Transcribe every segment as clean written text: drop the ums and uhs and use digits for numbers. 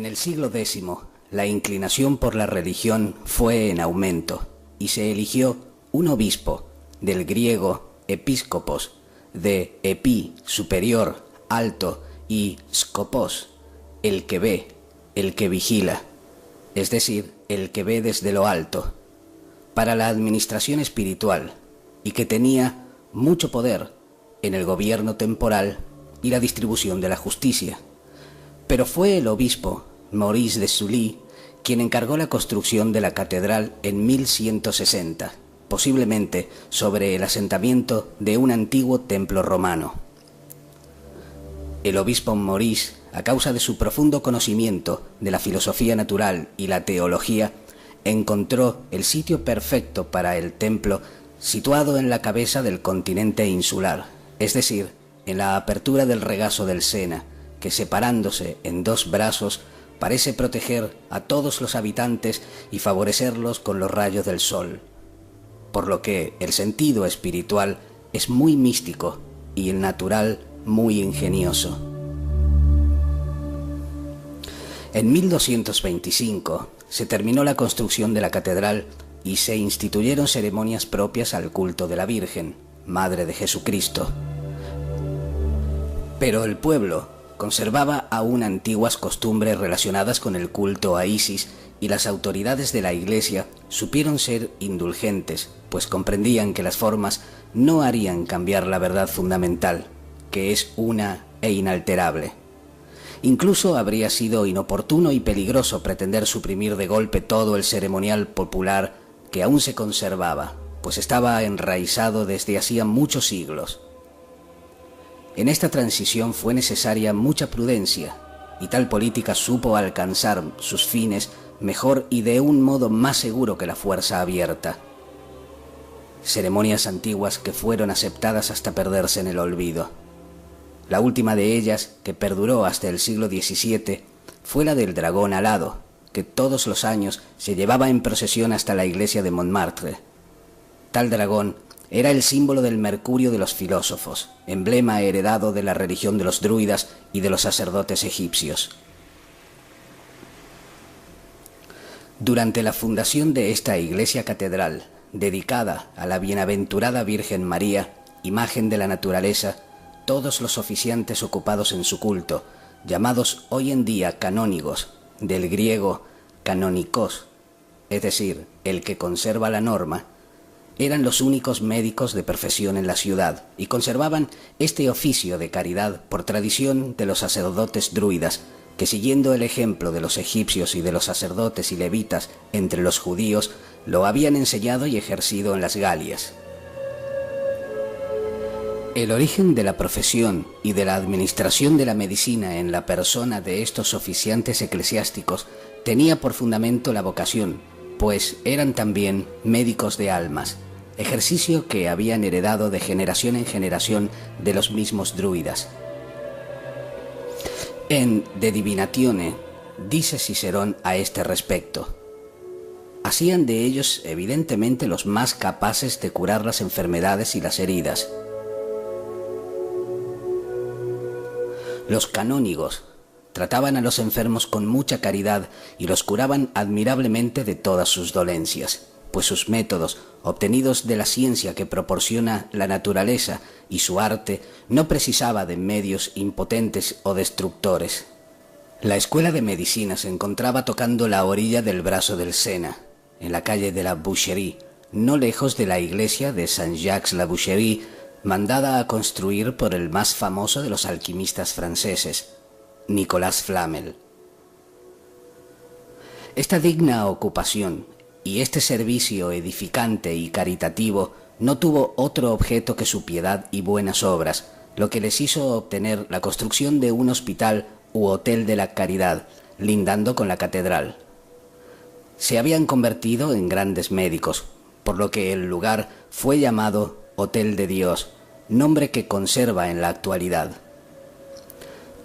En el siglo X, la inclinación por la religión fue en aumento y se eligió un obispo, del griego episcopos, de epi, superior, alto, y skopos, el que ve, el que vigila, es decir, el que ve desde lo alto, para la administración espiritual y que tenía mucho poder en el gobierno temporal y la distribución de la justicia. Pero fue el obispo Maurice de Sully quien encargó la construcción de la catedral en 1160, posiblemente sobre el asentamiento de un antiguo templo romano. El obispo Maurice, a causa de su profundo conocimiento de la filosofía natural y la teología, encontró el sitio perfecto para el templo situado en la cabeza del continente insular, es decir, en la apertura del regazo del Sena, que separándose en dos brazos parece proteger a todos los habitantes y favorecerlos con los rayos del sol, por lo que el sentido espiritual es muy místico y el natural muy ingenioso. En 1225 se terminó la construcción de la catedral y se instituyeron ceremonias propias al culto de la Virgen, Madre de Jesucristo. Pero el pueblo conservaba aún antiguas costumbres relacionadas con el culto a Isis y las autoridades de la Iglesia supieron ser indulgentes, pues comprendían que las formas no harían cambiar la verdad fundamental, que es una e inalterable. Incluso habría sido inoportuno y peligroso pretender suprimir de golpe todo el ceremonial popular que aún se conservaba, pues estaba enraizado desde hacía muchos siglos. En esta transición fue necesaria mucha prudencia, y tal política supo alcanzar sus fines mejor y de un modo más seguro que la fuerza abierta. Ceremonias antiguas que fueron aceptadas hasta perderse en el olvido. La última de ellas, que perduró hasta el siglo XVII, fue la del dragón alado, que todos los años se llevaba en procesión hasta la iglesia de Montmartre. Tal dragón era el símbolo del mercurio de los filósofos, emblema heredado de la religión de los druidas y de los sacerdotes egipcios. Durante la fundación de esta iglesia catedral, dedicada a la bienaventurada Virgen María, imagen de la naturaleza, todos los oficiantes ocupados en su culto, llamados hoy en día canónigos, del griego canónicos, es decir, el que conserva la norma, eran los únicos médicos de profesión en la ciudad y conservaban este oficio de caridad por tradición de los sacerdotes druidas, que siguiendo el ejemplo de los egipcios y de los sacerdotes y levitas entre los judíos, lo habían enseñado y ejercido en las Galias. El origen de la profesión y de la administración de la medicina en la persona de estos oficiantes eclesiásticos tenía por fundamento la vocación, pues eran también médicos de almas, ejercicio que habían heredado de generación en generación de los mismos druidas. En De Divinatione dice Cicerón a este respecto: hacían de ellos evidentemente los más capaces de curar las enfermedades y las heridas. Los canónigos trataban a los enfermos con mucha caridad y los curaban admirablemente de todas sus dolencias, pues sus métodos, obtenidos de la ciencia que proporciona la naturaleza y su arte, no precisaba de medios impotentes o destructores. La escuela de medicina se encontraba tocando la orilla del brazo del Sena, en la calle de la Boucherie, no lejos de la iglesia de Saint-Jacques-la-Boucherie, mandada a construir por el más famoso de los alquimistas franceses, Nicolas Flamel. Esta digna ocupación y este servicio edificante y caritativo no tuvo otro objeto que su piedad y buenas obras, lo que les hizo obtener la construcción de un hospital u hotel de la caridad, lindando con la catedral. Se habían convertido en grandes médicos, por lo que el lugar fue llamado Hotel de Dios, nombre que conserva en la actualidad.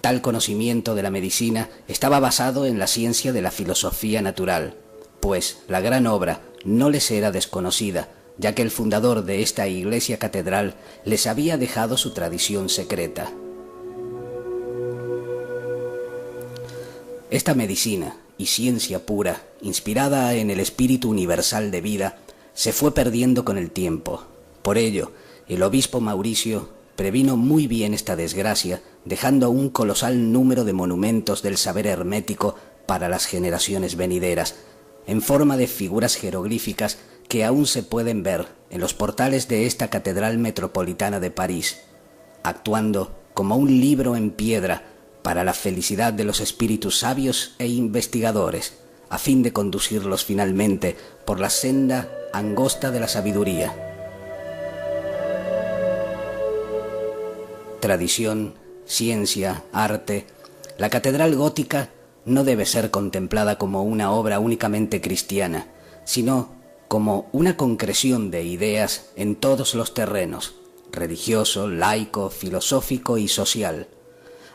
Tal conocimiento de la medicina estaba basado en la ciencia de la filosofía natural, pues la gran obra no les era desconocida, ya que el fundador de esta iglesia catedral les había dejado su tradición secreta. Esta medicina y ciencia pura, inspirada en el espíritu universal de vida, se fue perdiendo con el tiempo. Por ello, el obispo Mauricio previno muy bien esta desgracia, dejando un colosal número de monumentos del saber hermético para las generaciones venideras, en forma de figuras jeroglíficas que aún se pueden ver en los portales de esta catedral metropolitana de París, actuando como un libro en piedra para la felicidad de los espíritus sabios e investigadores, a fin de conducirlos finalmente por la senda angosta de la sabiduría. Tradición, ciencia, arte, la catedral gótica no debe ser contemplada como una obra únicamente cristiana, sino como una concreción de ideas en todos los terrenos, religioso, laico, filosófico y social.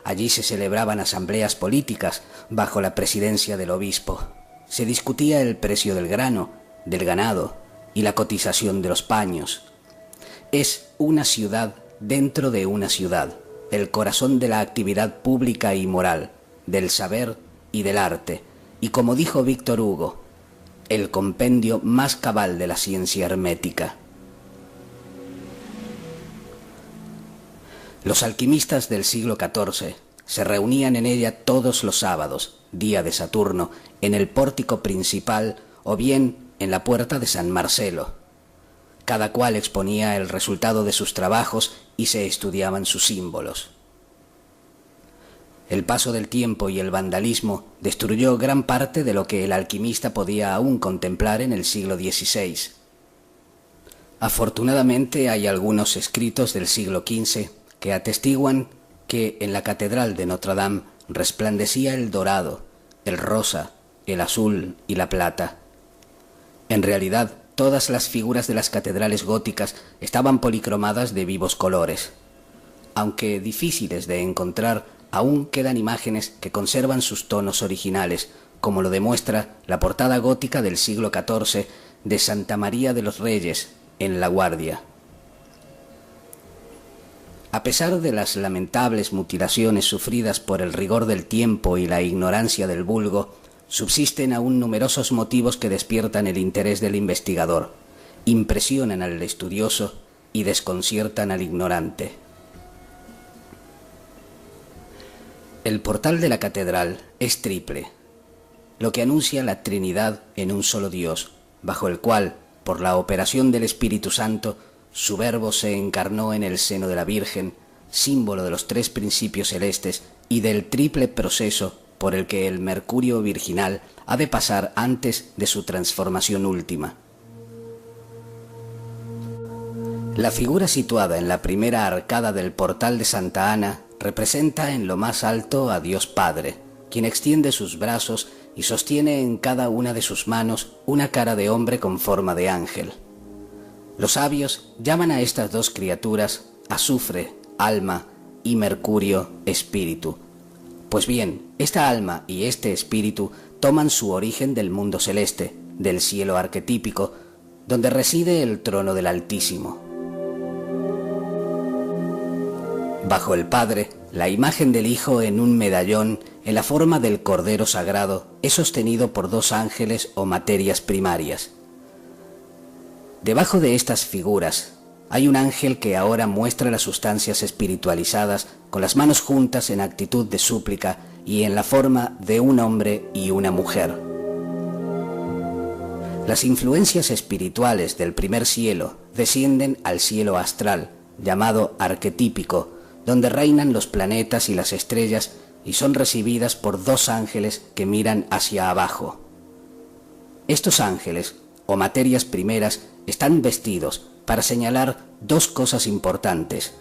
Allí se celebraban asambleas políticas bajo la presidencia del obispo. Se discutía el precio del grano, del ganado y la cotización de los paños. Es una ciudad dentro de una ciudad, el corazón de la actividad pública y moral, del saber y del arte, y como dijo Víctor Hugo, el compendio más cabal de la ciencia hermética. Los alquimistas del siglo XIV se reunían en ella todos los sábados, día de Saturno, en el pórtico principal o bien en la puerta de San Marcelo. Cada cual exponía el resultado de sus trabajos y se estudiaban sus símbolos. El paso del tiempo y el vandalismo destruyó gran parte de lo que el alquimista podía aún contemplar en el siglo XVI. Afortunadamente hay algunos escritos del siglo XV que atestiguan que en la catedral de Notre Dame resplandecía el dorado, el rosa, el azul y la plata. En realidad, todas las figuras de las catedrales góticas estaban policromadas de vivos colores. Aunque difíciles de encontrar, aún quedan imágenes que conservan sus tonos originales, como lo demuestra la portada gótica del siglo XIV de Santa María de los Reyes, en La Guardia. A pesar de las lamentables mutilaciones sufridas por el rigor del tiempo y la ignorancia del vulgo, subsisten aún numerosos motivos que despiertan el interés del investigador, impresionan al estudioso y desconciertan al ignorante. El portal de la catedral es triple, lo que anuncia la Trinidad en un solo Dios, bajo el cual, por la operación del Espíritu Santo, su Verbo se encarnó en el seno de la Virgen, símbolo de los tres principios celestes y del triple proceso por el que el mercurio virginal ha de pasar antes de su transformación última. La figura situada en la primera arcada del portal de Santa Ana representa en lo más alto a Dios Padre, quien extiende sus brazos y sostiene en cada una de sus manos una cara de hombre con forma de ángel. Los sabios llaman a estas dos criaturas azufre, alma, y mercurio, espíritu. Pues bien, esta alma y este espíritu toman su origen del mundo celeste, del cielo arquetípico, donde reside el trono del Altísimo. Bajo el Padre, la imagen del Hijo en un medallón en la forma del Cordero Sagrado es sostenido por dos ángeles o materias primarias. Debajo de estas figuras hay un ángel que ahora muestra las sustancias espiritualizadas con las manos juntas en actitud de súplica y en la forma de un hombre y una mujer. Las influencias espirituales del primer cielo descienden al cielo astral, llamado arquetípico, donde reinan los planetas y las estrellas y son recibidas por dos ángeles que miran hacia abajo. Estos ángeles, o materias primeras, están vestidos para señalar dos cosas importantes: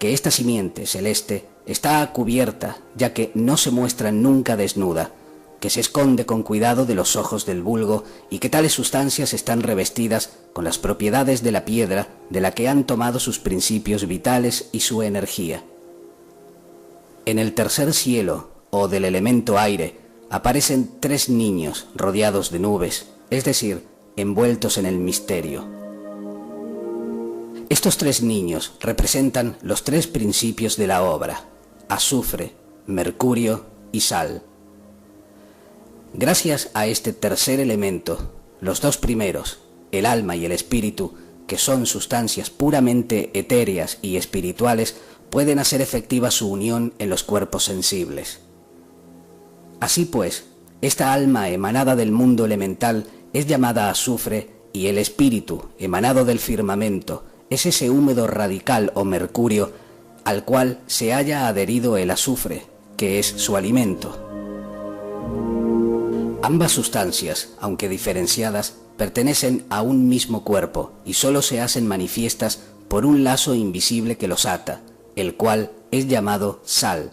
que esta simiente celeste está cubierta, ya que no se muestra nunca desnuda, que se esconde con cuidado de los ojos del vulgo y que tales sustancias están revestidas con las propiedades de la piedra de la que han tomado sus principios vitales y su energía. En el tercer cielo, o del elemento aire, aparecen tres niños rodeados de nubes, es decir, envueltos en el misterio. Estos tres niños representan los tres principios de la obra: azufre, mercurio y sal. Gracias a este tercer elemento, los dos primeros, el alma y el espíritu, que son sustancias puramente etéreas y espirituales, pueden hacer efectiva su unión en los cuerpos sensibles. Así pues, esta alma emanada del mundo elemental es llamada azufre y el espíritu emanado del firmamento es ese húmedo radical o mercurio al cual se haya adherido el azufre, que es su alimento. Ambas sustancias, aunque diferenciadas, pertenecen a un mismo cuerpo y solo se hacen manifiestas por un lazo invisible que los ata, el cual es llamado sal,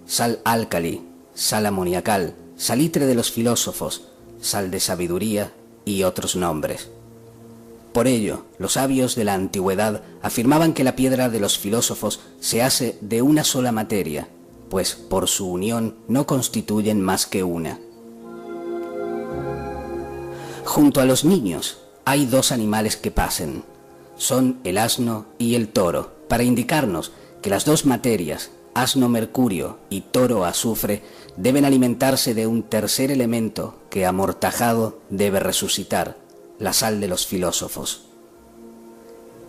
sal álcali, sal amoniacal, salitre de los filósofos, sal de sabiduría y otros nombres. Por ello, los sabios de la antigüedad afirmaban que la piedra de los filósofos se hace de una sola materia, pues por su unión no constituyen más que una. Junto a los niños hay dos animales que pasen. Son el asno y el toro, para indicarnos que las dos materias, asno mercurio y toro azufre, deben alimentarse de un tercer elemento que amortajado debe resucitar, la sal de los filósofos.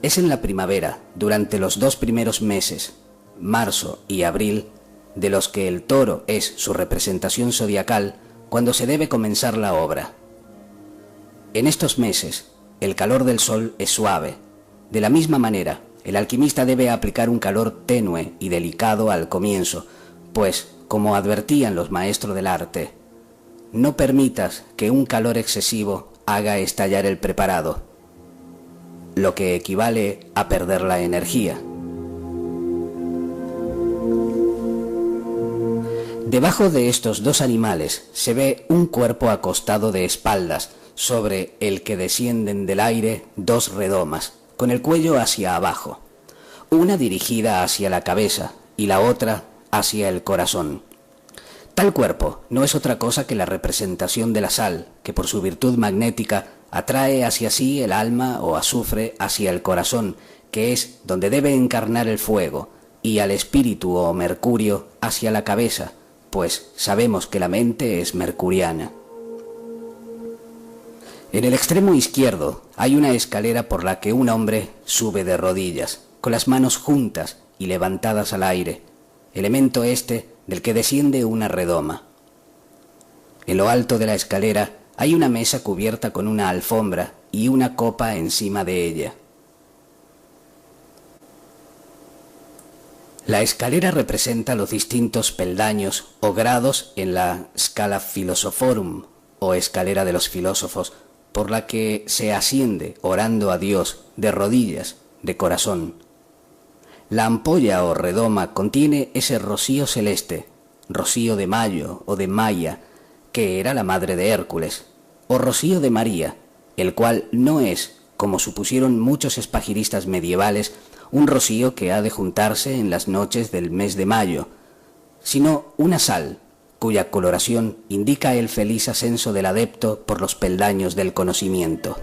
Es en la primavera, durante los dos primeros meses, marzo y abril, de los que el toro es su representación zodiacal, cuando se debe comenzar la obra. En estos meses, el calor del sol es suave. De la misma manera, el alquimista debe aplicar un calor tenue y delicado al comienzo, pues, como advertían los maestros del arte, no permitas que un calor excesivo haga estallar el preparado, lo que equivale a perder la energía. Debajo de estos dos animales se ve un cuerpo acostado de espaldas, sobre el que descienden del aire dos redomas, con el cuello hacia abajo, una dirigida hacia la cabeza y la otra hacia el corazón. Tal cuerpo no es otra cosa que la representación de la sal, que por su virtud magnética atrae hacia sí el alma o azufre hacia el corazón, que es donde debe encarnar el fuego, y al espíritu o mercurio hacia la cabeza, pues sabemos que la mente es mercuriana. En el extremo izquierdo hay una escalera por la que un hombre sube de rodillas, con las manos juntas y levantadas al aire, elemento este del que desciende una redoma. En lo alto de la escalera hay una mesa cubierta con una alfombra y una copa encima de ella. La escalera representa los distintos peldaños o grados en la Scala Philosophorum, o escalera de los filósofos, por la que se asciende orando a Dios de rodillas, de corazón. La ampolla o redoma contiene ese rocío celeste, rocío de Mayo o de Maya, que era la madre de Hércules, o rocío de María, el cual no es, como supusieron muchos espagiristas medievales, un rocío que ha de juntarse en las noches del mes de mayo, sino una sal, cuya coloración indica el feliz ascenso del adepto por los peldaños del conocimiento.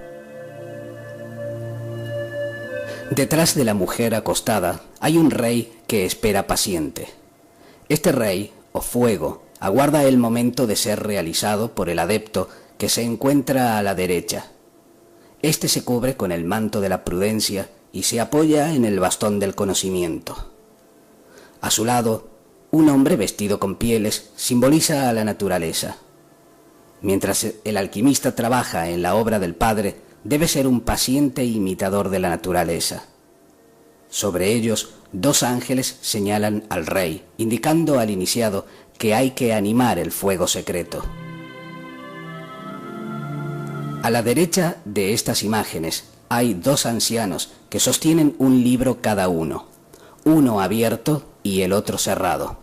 Detrás de la mujer acostada hay un rey que espera paciente. Este rey, o fuego, aguarda el momento de ser realizado por el adepto que se encuentra a la derecha. Este se cubre con el manto de la prudencia y se apoya en el bastón del conocimiento. A su lado, un hombre vestido con pieles simboliza a la naturaleza. Mientras el alquimista trabaja en la obra del Padre, debe ser un paciente imitador de la naturaleza. Sobre ellos, dos ángeles señalan al rey, indicando al iniciado que hay que animar el fuego secreto. A la derecha de estas imágenes hay dos ancianos que sostienen un libro cada uno, uno abierto y el otro cerrado.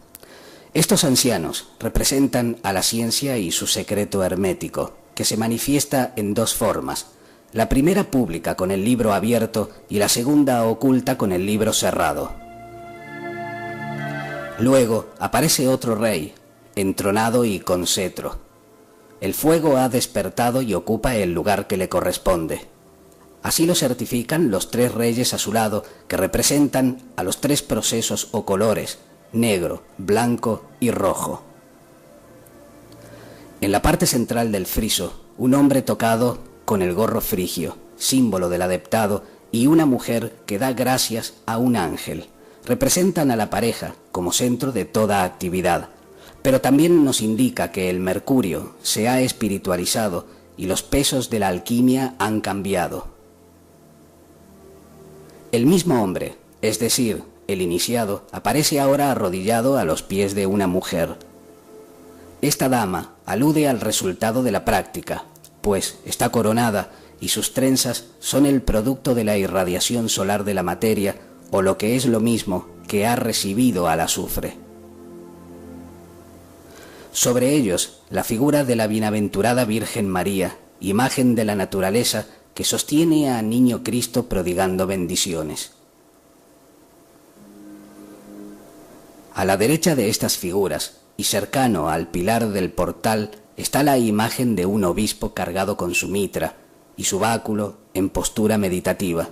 Estos ancianos representan a la ciencia y su secreto hermético, que se manifiesta en dos formas. La primera pública con el libro abierto y la segunda oculta con el libro cerrado. Luego aparece otro rey, entronado y con cetro. El fuego ha despertado y ocupa el lugar que le corresponde. Así lo certifican los tres reyes a su lado, que representan a los tres procesos o colores, negro, blanco y rojo. En la parte central del friso, un hombre tocado con el gorro frigio, símbolo del adeptado, y una mujer que da gracias a un ángel. Representan a la pareja como centro de toda actividad, pero también nos indica que el mercurio se ha espiritualizado y los pesos de la alquimia han cambiado. El mismo hombre, es decir, el iniciado, aparece ahora arrodillado a los pies de una mujer. Esta dama alude al resultado de la práctica, pues está coronada y sus trenzas son el producto de la irradiación solar de la materia, o lo que es lo mismo, que ha recibido al azufre. Sobre ellos, la figura de la bienaventurada Virgen María, imagen de la naturaleza que sostiene a Niño Cristo prodigando bendiciones. A la derecha de estas figuras, y cercano al pilar del portal, está la imagen de un obispo cargado con su mitra y su báculo en postura meditativa.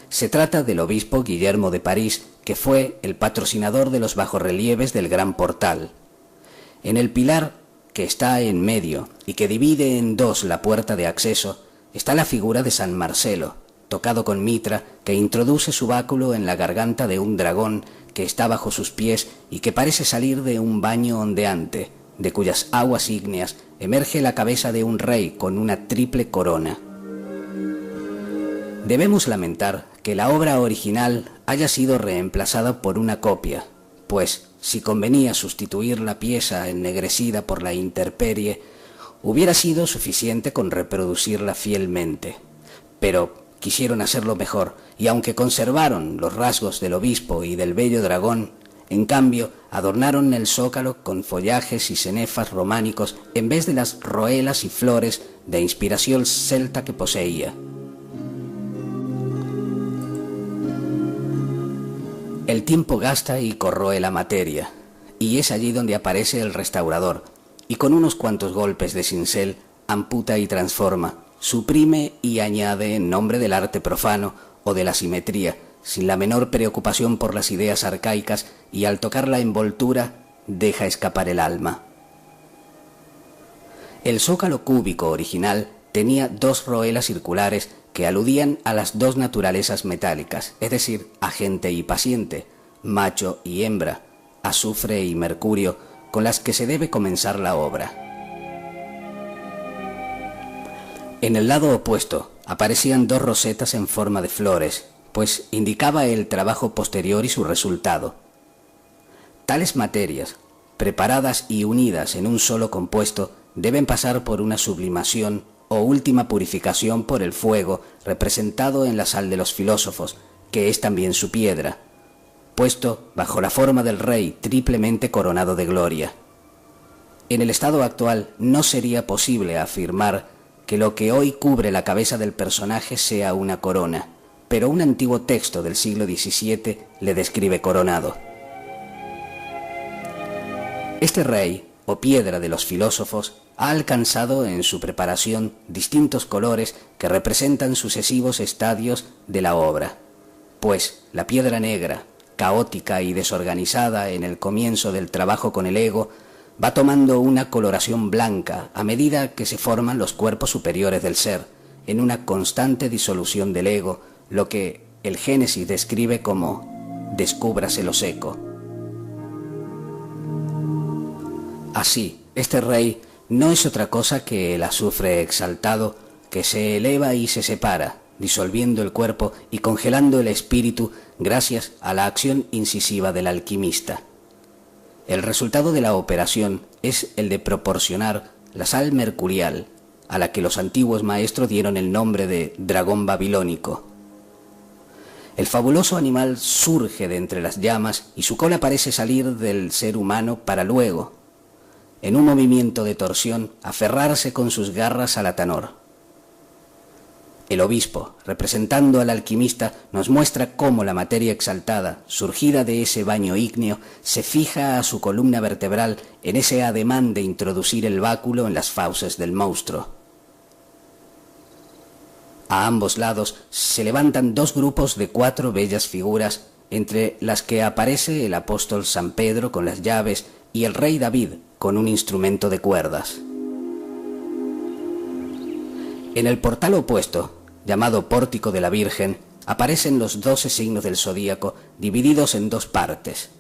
Se trata del obispo Guillermo de París, que fue el patrocinador de los bajorrelieves del gran portal. En el pilar que está en medio y que divide en dos la puerta de acceso, está la figura de San Marcelo, tocado con mitra, que introduce su báculo en la garganta de un dragón que está bajo sus pies y que parece salir de un baño ondeante, de cuyas aguas ígneas emerge la cabeza de un rey con una triple corona. Debemos lamentar que la obra original haya sido reemplazada por una copia, pues si convenía sustituir la pieza ennegrecida por la intemperie, hubiera sido suficiente con reproducirla fielmente. Pero quisieron hacerlo mejor, y aunque conservaron los rasgos del obispo y del bello dragón, en cambio adornaron el zócalo con follajes y cenefas románicos en vez de las roelas y flores de inspiración celta que poseía. El tiempo gasta y corroe la materia, y es allí donde aparece el restaurador, y con unos cuantos golpes de cincel amputa y transforma, suprime y añade en nombre del arte profano o de la simetría, sin la menor preocupación por las ideas arcaicas, y al tocar la envoltura deja escapar el alma. El zócalo cúbico original tenía dos roelas circulares que aludían a las dos naturalezas metálicas, es decir, agente y paciente, macho y hembra, azufre y mercurio, con las que se debe comenzar la obra. En el lado opuesto aparecían dos rosetas en forma de flores, pues indicaba el trabajo posterior y su resultado. Tales materias, preparadas y unidas en un solo compuesto, deben pasar por una sublimación o última purificación por el fuego representado en la sal de los filósofos, que es también su piedra, puesto bajo la forma del rey triplemente coronado de gloria. En el estado actual no sería posible afirmar que lo que hoy cubre la cabeza del personaje sea una corona, pero un antiguo texto del siglo XVII le describe coronado. Este rey, o piedra de los filósofos, ha alcanzado en su preparación distintos colores que representan sucesivos estadios de la obra, pues la piedra negra, caótica y desorganizada en el comienzo del trabajo con el ego, va tomando una coloración blanca a medida que se forman los cuerpos superiores del ser, en una constante disolución del ego, lo que el Génesis describe como «descúbrase lo seco». Así, este rey no es otra cosa que el azufre exaltado que se eleva y se separa, disolviendo el cuerpo y congelando el espíritu gracias a la acción incisiva del alquimista. El resultado de la operación es el de proporcionar la sal mercurial, a la que los antiguos maestros dieron el nombre de dragón babilónico. El fabuloso animal surge de entre las llamas y su cola parece salir del ser humano para luego, en un movimiento de torsión, aferrarse con sus garras al atanor. El obispo, representando al alquimista, nos muestra cómo la materia exaltada, surgida de ese baño ígneo, se fija a su columna vertebral en ese ademán de introducir el báculo en las fauces del monstruo. A ambos lados se levantan dos grupos de 4 bellas figuras, entre las que aparece el apóstol San Pedro con las llaves y el rey David con un instrumento de cuerdas. En el portal opuesto, llamado Pórtico de la Virgen, aparecen los 12 signos del zodíaco divididos en dos partes.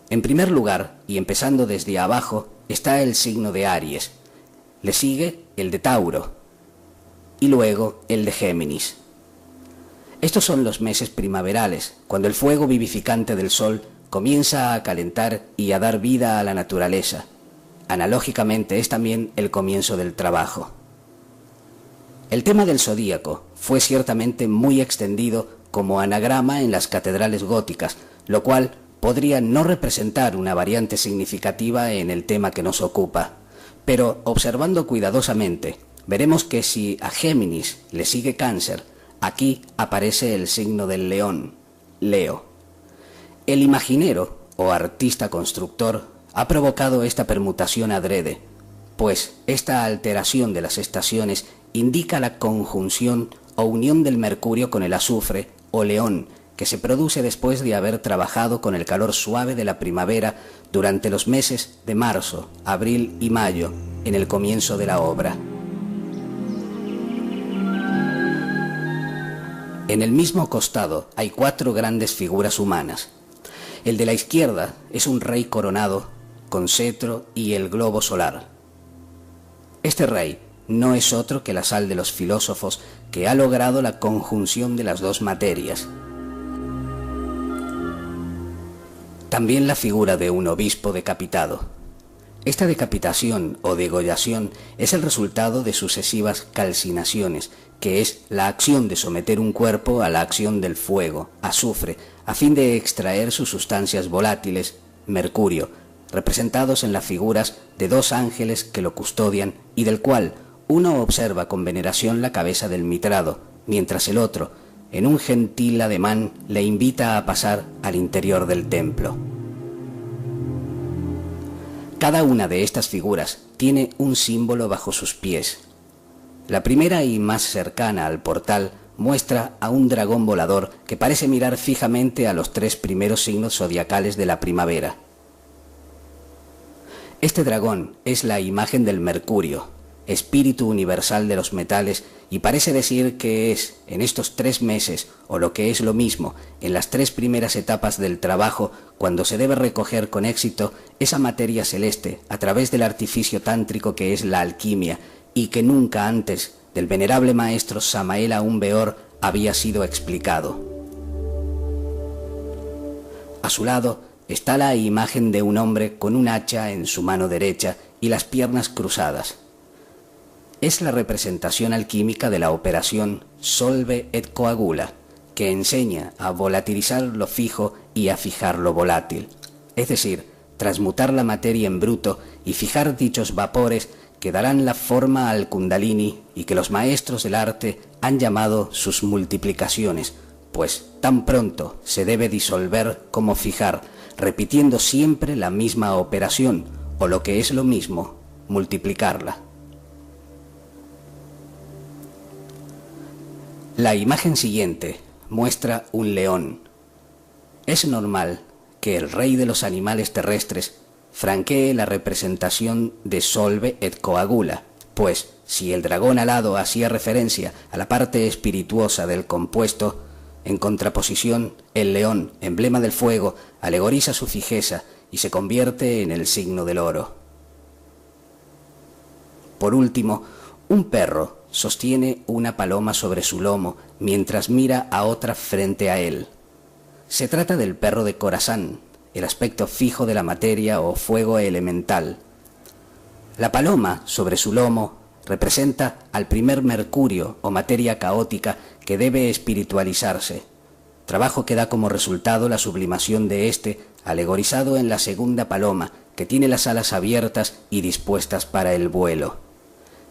En primer lugar, y empezando desde abajo, está el signo de Aries, le sigue el de Tauro y luego el de Géminis. Estos son los meses primaverales, cuando el fuego vivificante del sol comienza a calentar y a dar vida a la naturaleza. Analógicamente es también el comienzo del trabajo. El tema del zodíaco fue ciertamente muy extendido como anagrama en las catedrales góticas, lo cual podría no representar una variante significativa en el tema que nos ocupa. Pero observando cuidadosamente, veremos que si a Géminis le sigue Cáncer, aquí aparece el signo del león, Leo. El imaginero o artista constructor ha provocado esta permutación adrede, pues esta alteración de las estaciones indica la conjunción o unión del mercurio con el azufre o león, que se produce después de haber trabajado con el calor suave de la primavera durante los meses de marzo, abril y mayo, en el comienzo de la obra. En el mismo costado hay 4 grandes figuras humanas. El de la izquierda es un rey coronado, con cetro y el globo solar. Este rey no es otro que la sal de los filósofos que ha logrado la conjunción de las dos materias. También la figura de un obispo decapitado. Esta decapitación o degollación es el resultado de sucesivas calcinaciones, que es la acción de someter un cuerpo a la acción del fuego, azufre, a fin de extraer sus sustancias volátiles, mercurio, representados en las figuras de 2 ángeles que lo custodian y del cual uno observa con veneración la cabeza del mitrado, mientras el otro, en un gentil ademán, le invita a pasar al interior del templo. Cada una de estas figuras tiene un símbolo bajo sus pies. La primera y más cercana al portal muestra a un dragón volador que parece mirar fijamente a los 3 primeros signos zodiacales de la primavera. Este dragón es la imagen del mercurio, espíritu universal de los metales, y parece decir que es, en estos 3 meses, o lo que es lo mismo, en las 3 primeras etapas del trabajo, cuando se debe recoger con éxito esa materia celeste a través del artificio tántrico que es la alquimia, y que nunca antes del venerable maestro Samael Aun Weor había sido explicado. A su lado está la imagen de un hombre con un hacha en su mano derecha y las piernas cruzadas. Es la representación alquímica de la operación Solve et Coagula, que enseña a volatilizar lo fijo y a fijar lo volátil, es decir, transmutar la materia en bruto y fijar dichos vapores que darán la forma al Kundalini y que los maestros del arte han llamado sus multiplicaciones, pues tan pronto se debe disolver como fijar, repitiendo siempre la misma operación, o lo que es lo mismo, multiplicarla. La imagen siguiente muestra un león. Es normal que el rey de los animales terrestres franquee la representación de Solve et Coagula, pues si el dragón alado hacía referencia a la parte espirituosa del compuesto, en contraposición, el león, emblema del fuego, alegoriza su fijeza y se convierte en el signo del oro. Por último, un perro sostiene una paloma sobre su lomo mientras mira a otra frente a él. Se trata del perro de Corazán, el aspecto fijo de la materia o fuego elemental. La paloma sobre su lomo representa al primer mercurio o materia caótica que debe espiritualizarse, trabajo que da como resultado la sublimación de éste, alegorizado en la segunda paloma, que tiene las alas abiertas y dispuestas para el vuelo.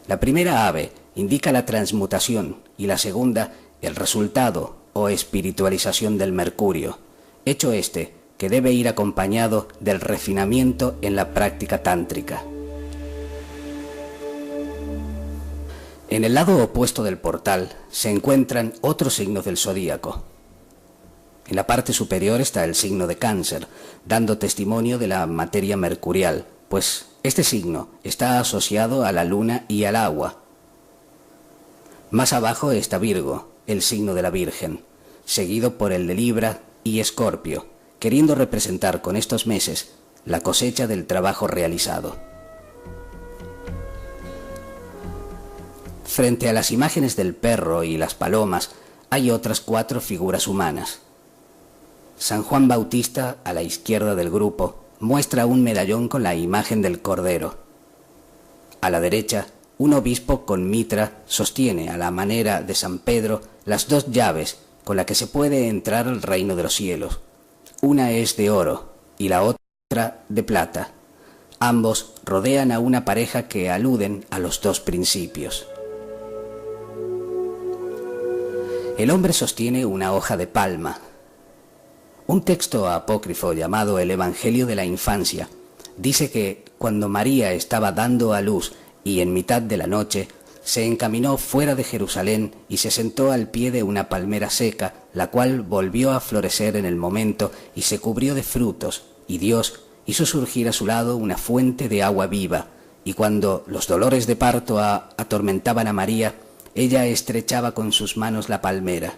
La primera ave indica la transmutación y la segunda el resultado o espiritualización del mercurio, hecho este que debe ir acompañado del refinamiento en la práctica tántrica. En el lado opuesto del portal se encuentran otros signos del zodíaco. En la parte superior está el signo de Cáncer, dando testimonio de la materia mercurial, pues este signo está asociado a la luna y al agua. Más abajo está Virgo, el signo de la Virgen, seguido por el de Libra y Escorpio, queriendo representar con estos meses la cosecha del trabajo realizado. Frente a las imágenes del perro y las palomas hay otras 4 figuras humanas. San Juan Bautista, a la izquierda del grupo, muestra un medallón con la imagen del Cordero. A la derecha, un obispo con mitra sostiene, a la manera de San Pedro, las 2 llaves con las que se puede entrar al reino de los cielos. Una es de oro y la otra de plata. Ambos rodean a una pareja que aluden a los 2 principios. El hombre sostiene una hoja de palma. Un texto apócrifo llamado el Evangelio de la Infancia dice que cuando María estaba dando a luz y en mitad de la noche, se encaminó fuera de Jerusalén y se sentó al pie de una palmera seca, la cual volvió a florecer en el momento y se cubrió de frutos, y Dios hizo surgir a su lado una fuente de agua viva, y cuando los dolores de parto atormentaban a María, ella estrechaba con sus manos la palmera.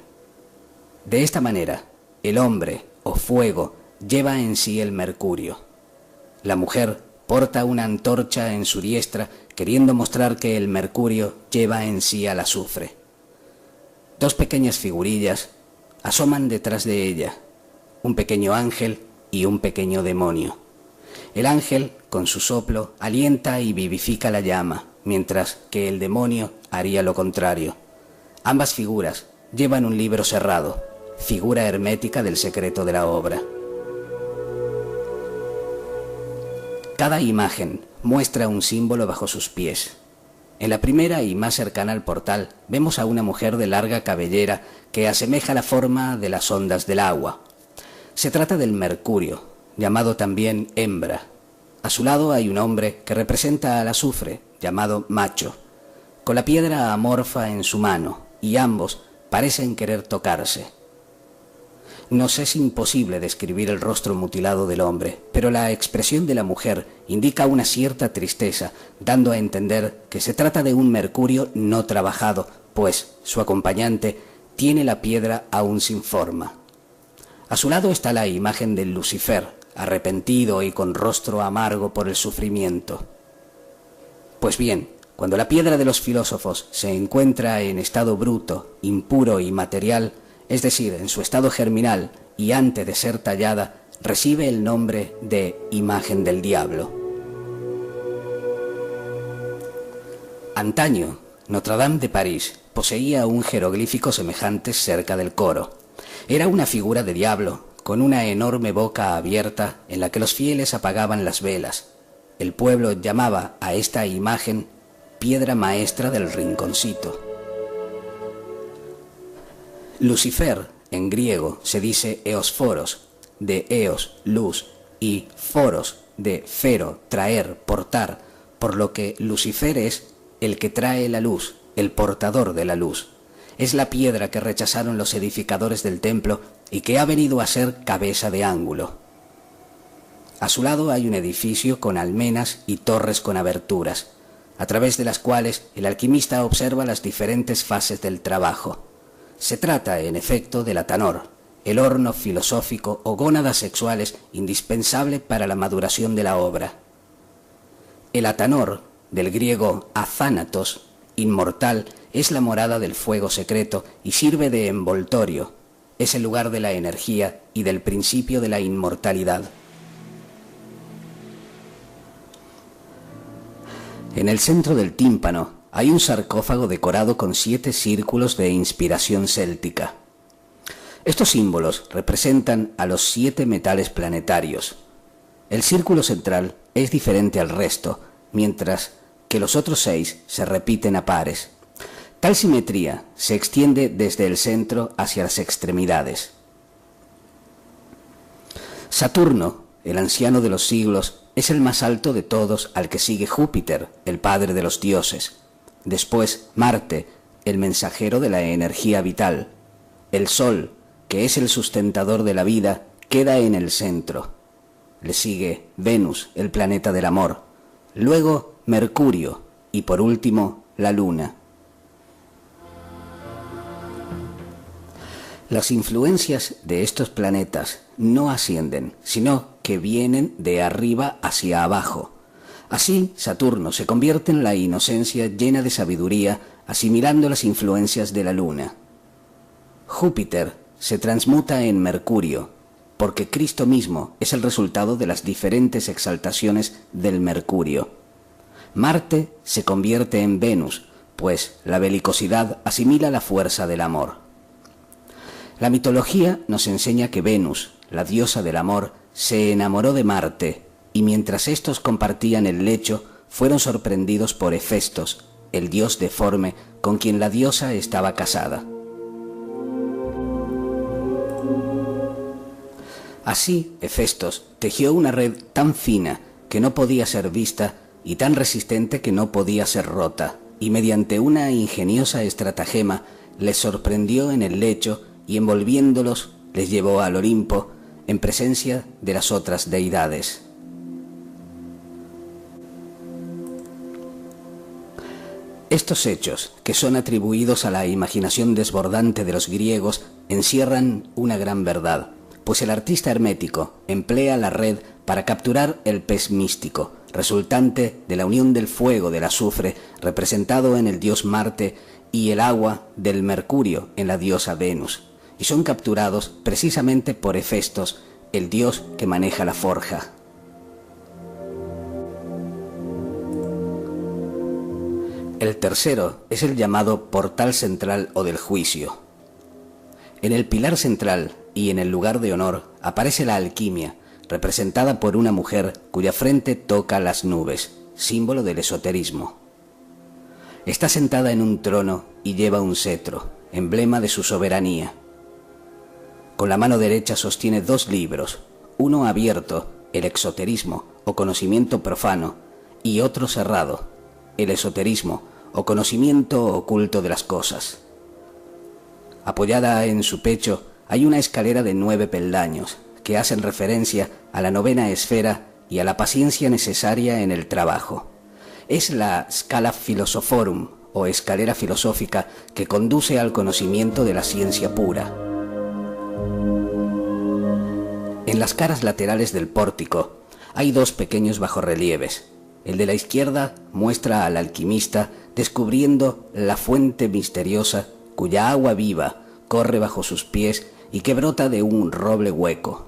De esta manera, el hombre, o fuego, lleva en sí el mercurio. La mujer porta una antorcha en su diestra, queriendo mostrar que el mercurio lleva en sí al azufre. 2 pequeñas figurillas asoman detrás de ella, un pequeño ángel y un pequeño demonio. El ángel, con su soplo, alienta y vivifica la llama, mientras que el demonio haría lo contrario. Ambas figuras llevan un libro cerrado, figura hermética del secreto de la obra. Cada imagen muestra un símbolo bajo sus pies. En la primera y más cercana al portal vemos a una mujer de larga cabellera que asemeja la forma de las ondas del agua. Se trata del mercurio, llamado también hembra. A su lado hay un hombre que representa al azufre, llamado macho, con la piedra amorfa en su mano, y ambos parecen querer tocarse. Nos es imposible describir el rostro mutilado del hombre, pero la expresión de la mujer indica una cierta tristeza, dando a entender que se trata de un mercurio no trabajado, pues su acompañante tiene la piedra aún sin forma. A su lado está la imagen de Lucifer, arrepentido y con rostro amargo por el sufrimiento. Pues bien, cuando la piedra de los filósofos se encuentra en estado bruto, impuro y material, es decir, en su estado germinal y antes de ser tallada, recibe el nombre de imagen del diablo. Antaño, Notre Dame de París poseía un jeroglífico semejante cerca del coro. Era una figura de diablo, con una enorme boca abierta en la que los fieles apagaban las velas. El pueblo llamaba a esta imagen piedra maestra del rinconcito. Lucifer, en griego, se dice eosforos, de eos, luz, y foros, de fero, traer, portar, por lo que Lucifer es el que trae la luz, el portador de la luz. Es la piedra que rechazaron los edificadores del templo y que ha venido a ser cabeza de ángulo. A su lado hay un edificio con almenas y torres con aberturas, a través de las cuales el alquimista observa las diferentes fases del trabajo. Se trata, en efecto, del atanor, el horno filosófico o gónadas sexuales indispensable para la maduración de la obra. El atanor, del griego athanatos, inmortal, es la morada del fuego secreto y sirve de envoltorio. Es el lugar de la energía y del principio de la inmortalidad. En el centro del tímpano hay un sarcófago decorado con 7 círculos de inspiración céltica. Estos símbolos representan a los 7 metales planetarios. El círculo central es diferente al resto, mientras que los otros 6 se repiten a pares. Tal simetría se extiende desde el centro hacia las extremidades. Saturno, el anciano de los siglos, es el más alto de todos, al que sigue Júpiter, el padre de los dioses. Después Marte, el mensajero de la energía vital. El Sol, que es el sustentador de la vida, queda en el centro. Le sigue Venus, el planeta del amor. Luego Mercurio y por último la Luna. Las influencias de estos planetas no ascienden, sino que vienen de arriba hacia abajo. Así, Saturno se convierte en la inocencia llena de sabiduría, asimilando las influencias de la Luna. Júpiter se transmuta en Mercurio, porque Cristo mismo es el resultado de las diferentes exaltaciones del Mercurio. Marte se convierte en Venus, pues la belicosidad asimila la fuerza del amor. La mitología nos enseña que Venus, la diosa del amor, se enamoró de Marte, y mientras estos compartían el lecho, fueron sorprendidos por Hefestos, el dios deforme con quien la diosa estaba casada. Así, Hefestos tejió una red tan fina que no podía ser vista y tan resistente que no podía ser rota, y mediante una ingeniosa estratagema les sorprendió en el lecho y envolviéndolos les llevó al Olimpo en presencia de las otras deidades. Estos hechos, que son atribuidos a la imaginación desbordante de los griegos, encierran una gran verdad, pues el artista hermético emplea la red para capturar el pez místico, resultante de la unión del fuego del azufre, representado en el dios Marte, y el agua del Mercurio en la diosa Venus, y son capturados precisamente por Hefestos, el dios que maneja la forja. El tercero es el llamado portal central o del juicio. En el pilar central y en el lugar de honor aparece la alquimia, representada por una mujer cuya frente toca las nubes, símbolo del esoterismo. Está sentada en un trono y lleva un cetro, emblema de su soberanía. Con la mano derecha sostiene 2 libros, uno abierto, el exoterismo o conocimiento profano, y otro cerrado, el esoterismo o conocimiento oculto de las cosas. Apoyada en su pecho hay una escalera de 9 peldaños que hacen referencia a la 9ª esfera y a la paciencia necesaria en el trabajo. Es la Scala Philosophorum o escalera filosófica que conduce al conocimiento de la ciencia pura. En las caras laterales del pórtico hay 2 pequeños bajorrelieves. El de la izquierda muestra al alquimista descubriendo la fuente misteriosa cuya agua viva corre bajo sus pies y que brota de un roble hueco.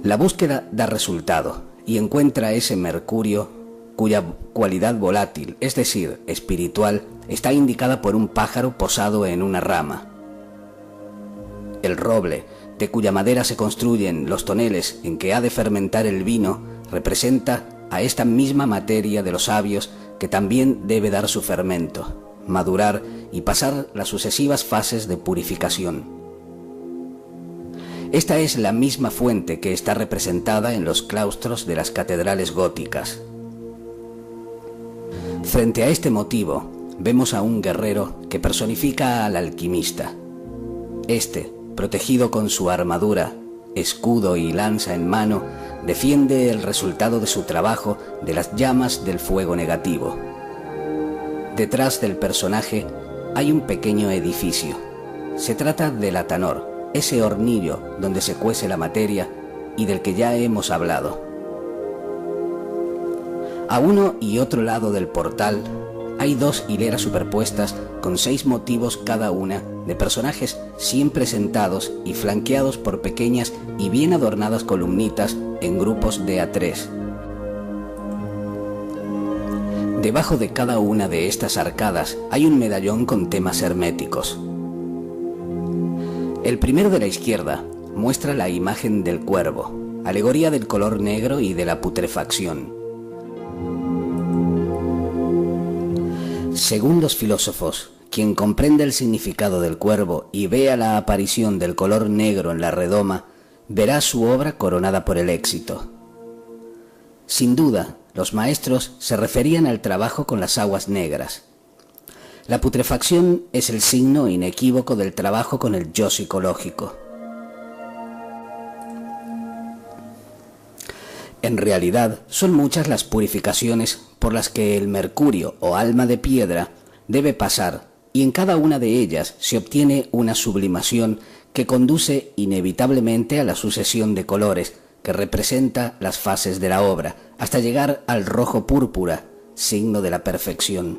La búsqueda da resultado y encuentra ese Mercurio cuya cualidad volátil, es decir, espiritual, está indicada por un pájaro posado en una rama. El roble, de cuya madera se construyen los toneles en que ha de fermentar el vino, representa a esta misma materia de los sabios que también debe dar su fermento, madurar y pasar las sucesivas fases de purificación. Esta es la misma fuente que está representada en los claustros de las catedrales góticas. Frente a este motivo, vemos a un guerrero que personifica al alquimista. Este, protegido con su armadura, escudo y lanza en mano, defiende el resultado de su trabajo de las llamas del fuego negativo. Detrás del personaje hay un pequeño edificio. Se trata del Atanor, ese hornillo donde se cuece la materia y del que ya hemos hablado. A uno y otro lado del portal hay 2 hileras superpuestas con 6 motivos cada una de personajes siempre sentados y flanqueados por pequeñas y bien adornadas columnitas en grupos de A3. Debajo de cada una de estas arcadas hay un medallón con temas herméticos. El primero de la izquierda muestra la imagen del cuervo, alegoría del color negro y de la putrefacción. Según los filósofos, quien comprende el significado del cuervo y vea la aparición del color negro en la redoma, verá su obra coronada por el éxito. Sin duda, los maestros se referían al trabajo con las aguas negras. La putrefacción es el signo inequívoco del trabajo con el yo psicológico. En realidad, son muchas las purificaciones por las que el mercurio o alma de piedra debe pasar y en cada una de ellas se obtiene una sublimación que conduce inevitablemente a la sucesión de colores que representa las fases de la obra, hasta llegar al rojo púrpura, signo de la perfección.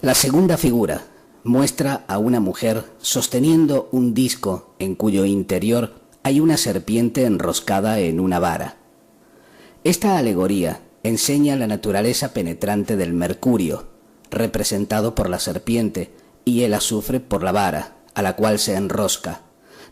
La segunda figura muestra a una mujer sosteniendo un disco en cuyo interior hay una serpiente enroscada en una vara. Esta alegoría enseña la naturaleza penetrante del mercurio, representado por la serpiente, y el azufre por la vara, a la cual se enrosca,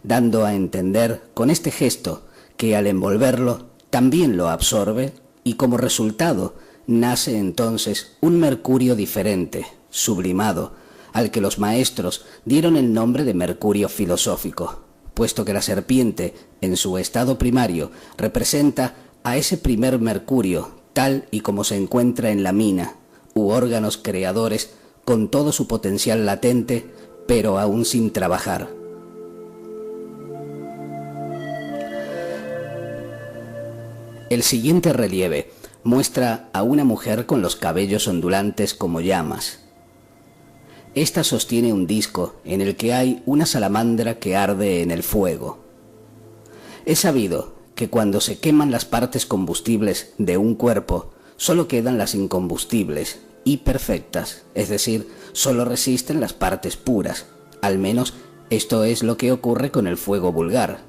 dando a entender con este gesto que al envolverlo también lo absorbe, y como resultado nace entonces un mercurio diferente, sublimado, al que los maestros dieron el nombre de mercurio filosófico, puesto que la serpiente, en su estado primario, representa a ese primer mercurio, tal y como se encuentra en la mina, u órganos creadores con todo su potencial latente, pero aún sin trabajar. El siguiente relieve muestra a una mujer con los cabellos ondulantes como llamas. Esta sostiene un disco en el que hay una salamandra que arde en el fuego. Es sabido que cuando se queman las partes combustibles de un cuerpo, solo quedan las incombustibles y perfectas, es decir, solo resisten las partes puras. Al menos esto es lo que ocurre con el fuego vulgar.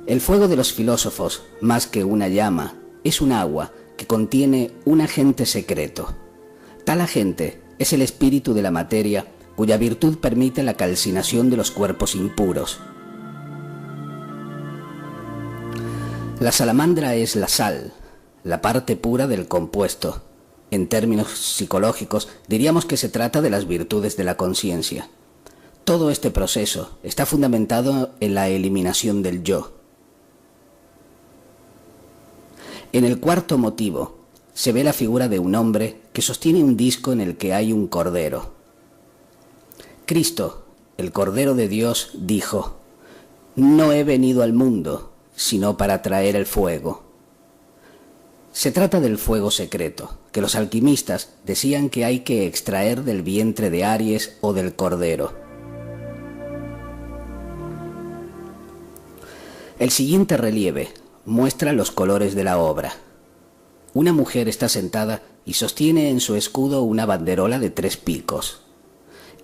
El fuego de los filósofos, más que una llama, es un agua que contiene un agente secreto. Tal agente es el espíritu de la materia, cuya virtud permite la calcinación de los cuerpos impuros. La salamandra es la sal, la parte pura del compuesto. En términos psicológicos, diríamos que se trata de las virtudes de la conciencia. Todo este proceso está fundamentado en la eliminación del yo. En el cuarto motivo, se ve la figura de un hombre que sostiene un disco en el que hay un cordero. Cristo, el Cordero de Dios, dijo: «No he venido al mundo, sino para traer el fuego». Se trata del fuego secreto, que los alquimistas decían que hay que extraer del vientre de Aries o del cordero. El siguiente relieve muestra los colores de la obra. Una mujer está sentada y sostiene en su escudo una banderola de 3 picos.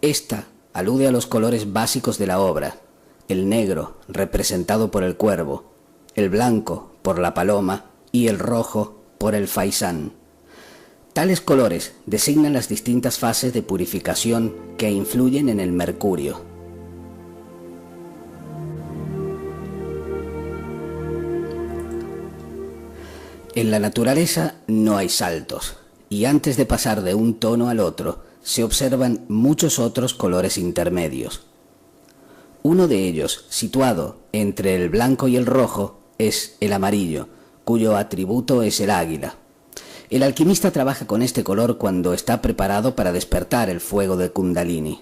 Esta alude a los colores básicos de la obra: el negro, representado por el cuervo, el blanco por la paloma y el rojo por el faisán. Tales colores designan las distintas fases de purificación que influyen en el mercurio. En la naturaleza no hay saltos, y antes de pasar de un tono al otro, se observan muchos otros colores intermedios. Uno de ellos, situado entre el blanco y el rojo, es el amarillo, cuyo atributo es el águila. El alquimista trabaja con este color cuando está preparado para despertar el fuego de Kundalini.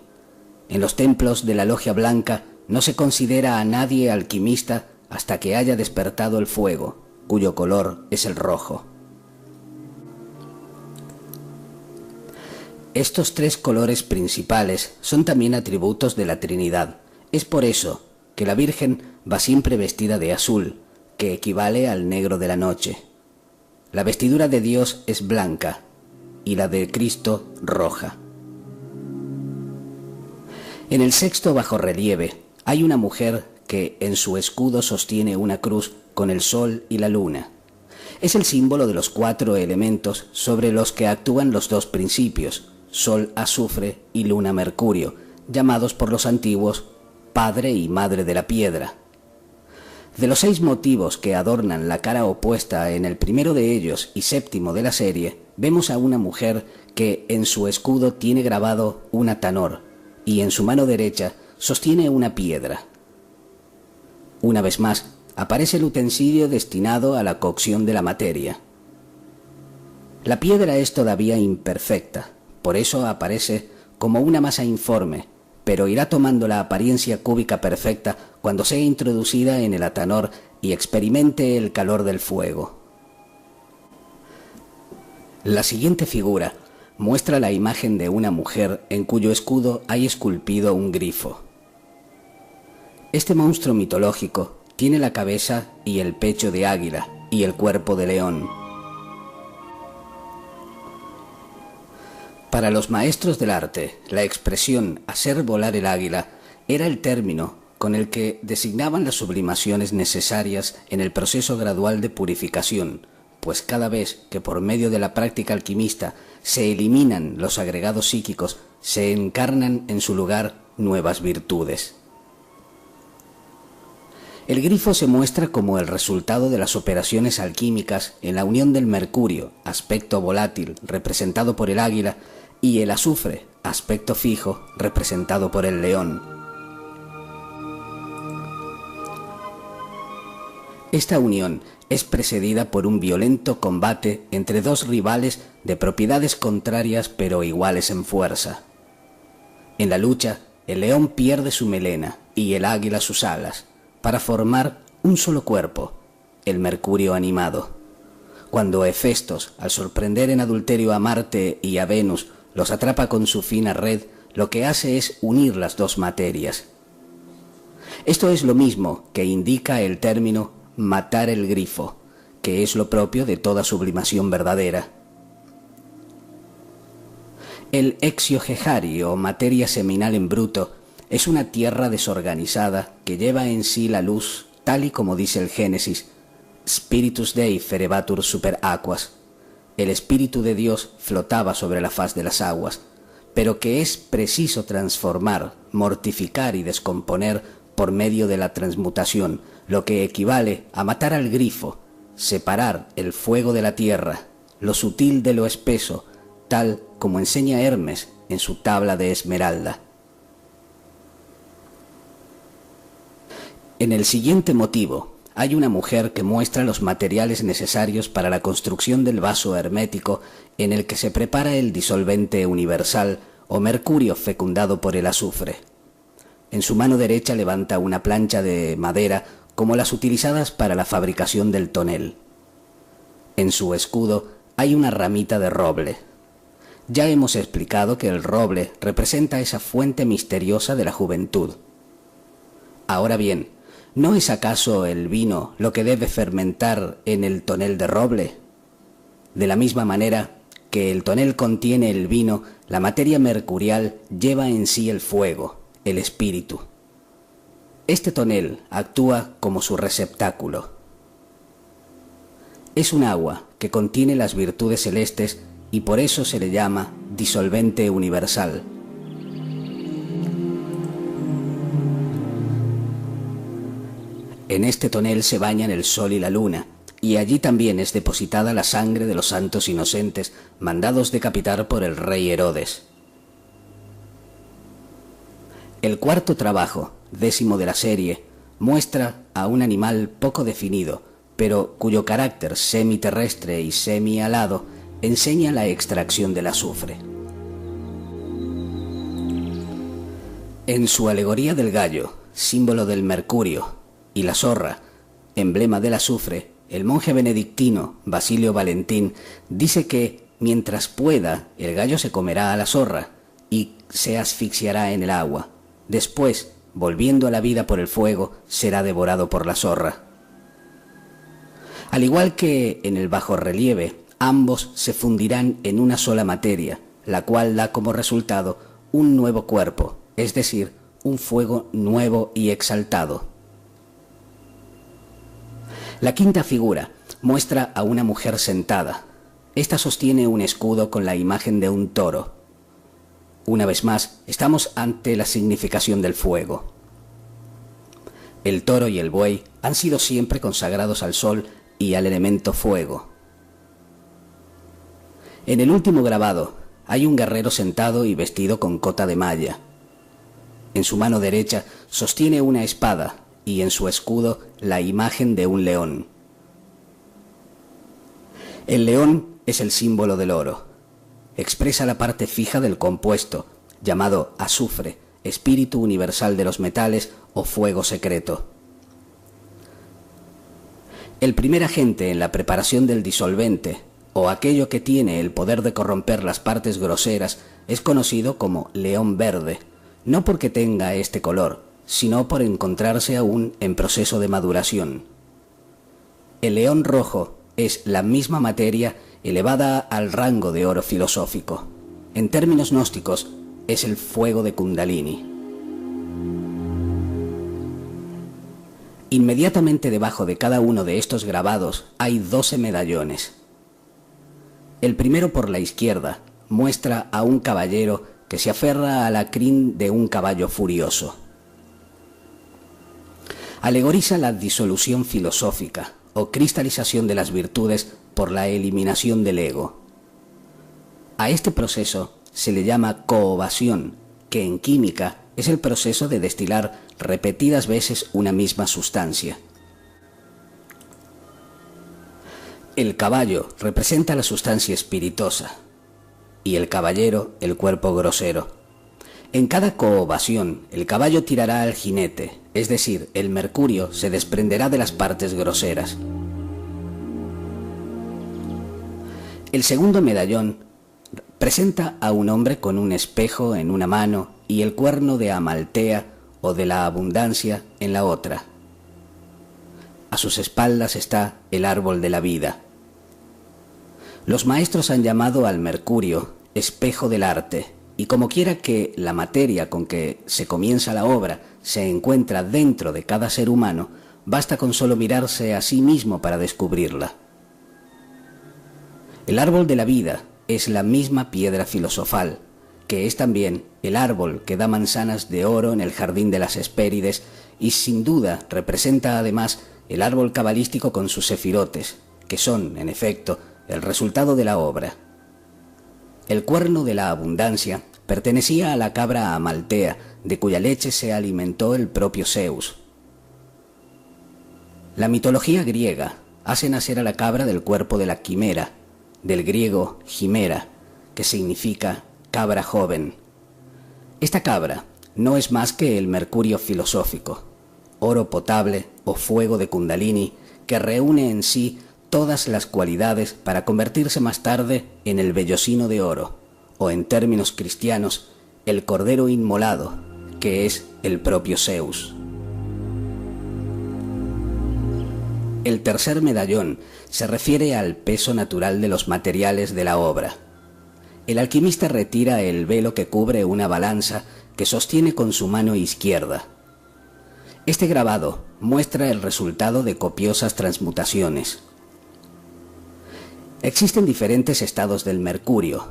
En los templos de la Logia Blanca no se considera a nadie alquimista hasta que haya despertado el fuego, cuyo color es el rojo. Estos 3 colores principales son también atributos de la Trinidad. Es por eso que la Virgen va siempre vestida de azul, que equivale al negro de la noche. La vestidura de Dios es blanca y la de Cristo roja. En el sexto bajorrelieve hay una mujer que en su escudo sostiene una cruz con el sol y la luna. Es el símbolo de los 4 elementos sobre los que actúan los 2 principios, sol azufre y luna mercurio, llamados por los antiguos padre y madre de la piedra. De los 6 motivos que adornan la cara opuesta en el primero de ellos y séptimo de la serie, vemos a una mujer que en su escudo tiene grabado un atanor y en su mano derecha sostiene una piedra. Una vez más, aparece el utensilio destinado a la cocción de la materia. La piedra es todavía imperfecta, por eso aparece como una masa informe, pero irá tomando la apariencia cúbica perfecta cuando sea introducida en el atanor y experimente el calor del fuego. La siguiente figura muestra la imagen de una mujer en cuyo escudo hay esculpido un grifo. Este monstruo mitológico tiene la cabeza y el pecho de águila y el cuerpo de león. Para los maestros del arte, la expresión hacer volar el águila era el término con el que designaban las sublimaciones necesarias en el proceso gradual de purificación, pues cada vez que por medio de la práctica alquimista se eliminan los agregados psíquicos, se encarnan en su lugar nuevas virtudes. El grifo se muestra como el resultado de las operaciones alquímicas en la unión del mercurio, aspecto volátil, representado por el águila, y el azufre, aspecto fijo, representado por el león. Esta unión es precedida por un violento combate entre dos rivales de propiedades contrarias pero iguales en fuerza. En la lucha, el león pierde su melena y el águila sus alas, para formar un solo cuerpo, el mercurio animado. Cuando Hefestos, al sorprender en adulterio a Marte y a Venus, los atrapa con su fina red, lo que hace es unir las dos materias. Esto es lo mismo que indica el término matar el grifo, que es lo propio de toda sublimación verdadera. El exiohejari o materia seminal en bruto es una tierra desorganizada que lleva en sí la luz, tal y como dice el Génesis, Spiritus Dei ferebatur super aquas. El Espíritu de Dios flotaba sobre la faz de las aguas, pero que es preciso transformar, mortificar y descomponer por medio de la transmutación, lo que equivale a matar al grifo, separar el fuego de la tierra, lo sutil de lo espeso, tal como enseña Hermes en su tabla de esmeralda. En el siguiente motivo hay una mujer que muestra los materiales necesarios para la construcción del vaso hermético en el que se prepara el disolvente universal o mercurio fecundado por el azufre. En su mano derecha levanta una plancha de madera como las utilizadas para la fabricación del tonel. En su escudo hay una ramita de roble. Ya hemos explicado que el roble representa esa fuente misteriosa de la juventud. Ahora bien, ¿no es acaso el vino lo que debe fermentar en el tonel de roble? De la misma manera que el tonel contiene el vino, la materia mercurial lleva en sí el fuego, el espíritu. Este tonel actúa como su receptáculo. Es un agua que contiene las virtudes celestes y por eso se le llama disolvente universal. En este tonel se bañan el sol y la luna, y allí también es depositada la sangre de los santos inocentes mandados decapitar por el rey Herodes. El cuarto trabajo, 10º de la serie, muestra a un animal poco definido, pero cuyo carácter semiterrestre y semi-alado enseña la extracción del azufre. En su alegoría del gallo, símbolo del mercurio, y la zorra, emblema del azufre, el monje benedictino Basilio Valentín dice que, mientras pueda, el gallo se comerá a la zorra y se asfixiará en el agua. Después, volviendo a la vida por el fuego, será devorado por la zorra. Al igual que en el bajorrelieve, ambos se fundirán en una sola materia, la cual da como resultado un nuevo cuerpo, es decir, un fuego nuevo y exaltado. La quinta figura muestra a una mujer sentada. Esta sostiene un escudo con la imagen de un toro. Una vez más, estamos ante la significación del fuego. El toro y el buey han sido siempre consagrados al sol y al elemento fuego. En el último grabado hay un guerrero sentado y vestido con cota de malla. En su mano derecha sostiene una espada y en su escudo la imagen de un león. El león es el símbolo del oro. Expresa la parte fija del compuesto, llamado azufre, espíritu universal de los metales o fuego secreto. El primer agente en la preparación del disolvente, o aquello que tiene el poder de corromper las partes groseras, es conocido como león verde, no porque tenga este color, sino por encontrarse aún en proceso de maduración. El león rojo es la misma materia elevada al rango de oro filosófico. En términos gnósticos, es el fuego de Kundalini. Inmediatamente debajo de cada uno de estos grabados hay 12 medallones. El primero, por la izquierda, muestra a un caballero que se aferra a la crin de un caballo furioso. Alegoriza la disolución filosófica o cristalización de las virtudes por la eliminación del ego. A este proceso se le llama coobasión, que en química es el proceso de destilar repetidas veces una misma sustancia. El caballo representa la sustancia espiritosa y el caballero el cuerpo grosero. En cada coobasión el caballo tirará al jinete, es decir, el mercurio se desprenderá de las partes groseras. El segundo medallón presenta a un hombre con un espejo en una mano y el cuerno de Amaltea o de la abundancia en la otra. A sus espaldas está el árbol de la vida. Los maestros han llamado al mercurio espejo del arte, y como quiera que la materia con que se comienza la obra se encuentra dentro de cada ser humano, basta con solo mirarse a sí mismo para descubrirla. El árbol de la vida es la misma piedra filosofal, que es también el árbol que da manzanas de oro en el jardín de las Hespérides y sin duda representa además el árbol cabalístico con sus sefirotes, que son, en efecto, el resultado de la obra. El cuerno de la abundancia pertenecía a la cabra Amaltea, de cuya leche se alimentó el propio Zeus. La mitología griega hace nacer a la cabra del cuerpo de la quimera, del griego jimera, que significa cabra joven. Esta cabra no es más que el mercurio filosófico, oro potable o fuego de Kundalini, que reúne en sí todas las cualidades para convertirse más tarde en el vellocino de oro, o en términos cristianos, el cordero inmolado, que es el propio Zeus. El tercer medallón se refiere al peso natural de los materiales de la obra. El alquimista retira el velo que cubre una balanza que sostiene con su mano izquierda. Este grabado muestra el resultado de copiosas transmutaciones. Existen diferentes estados del mercurio.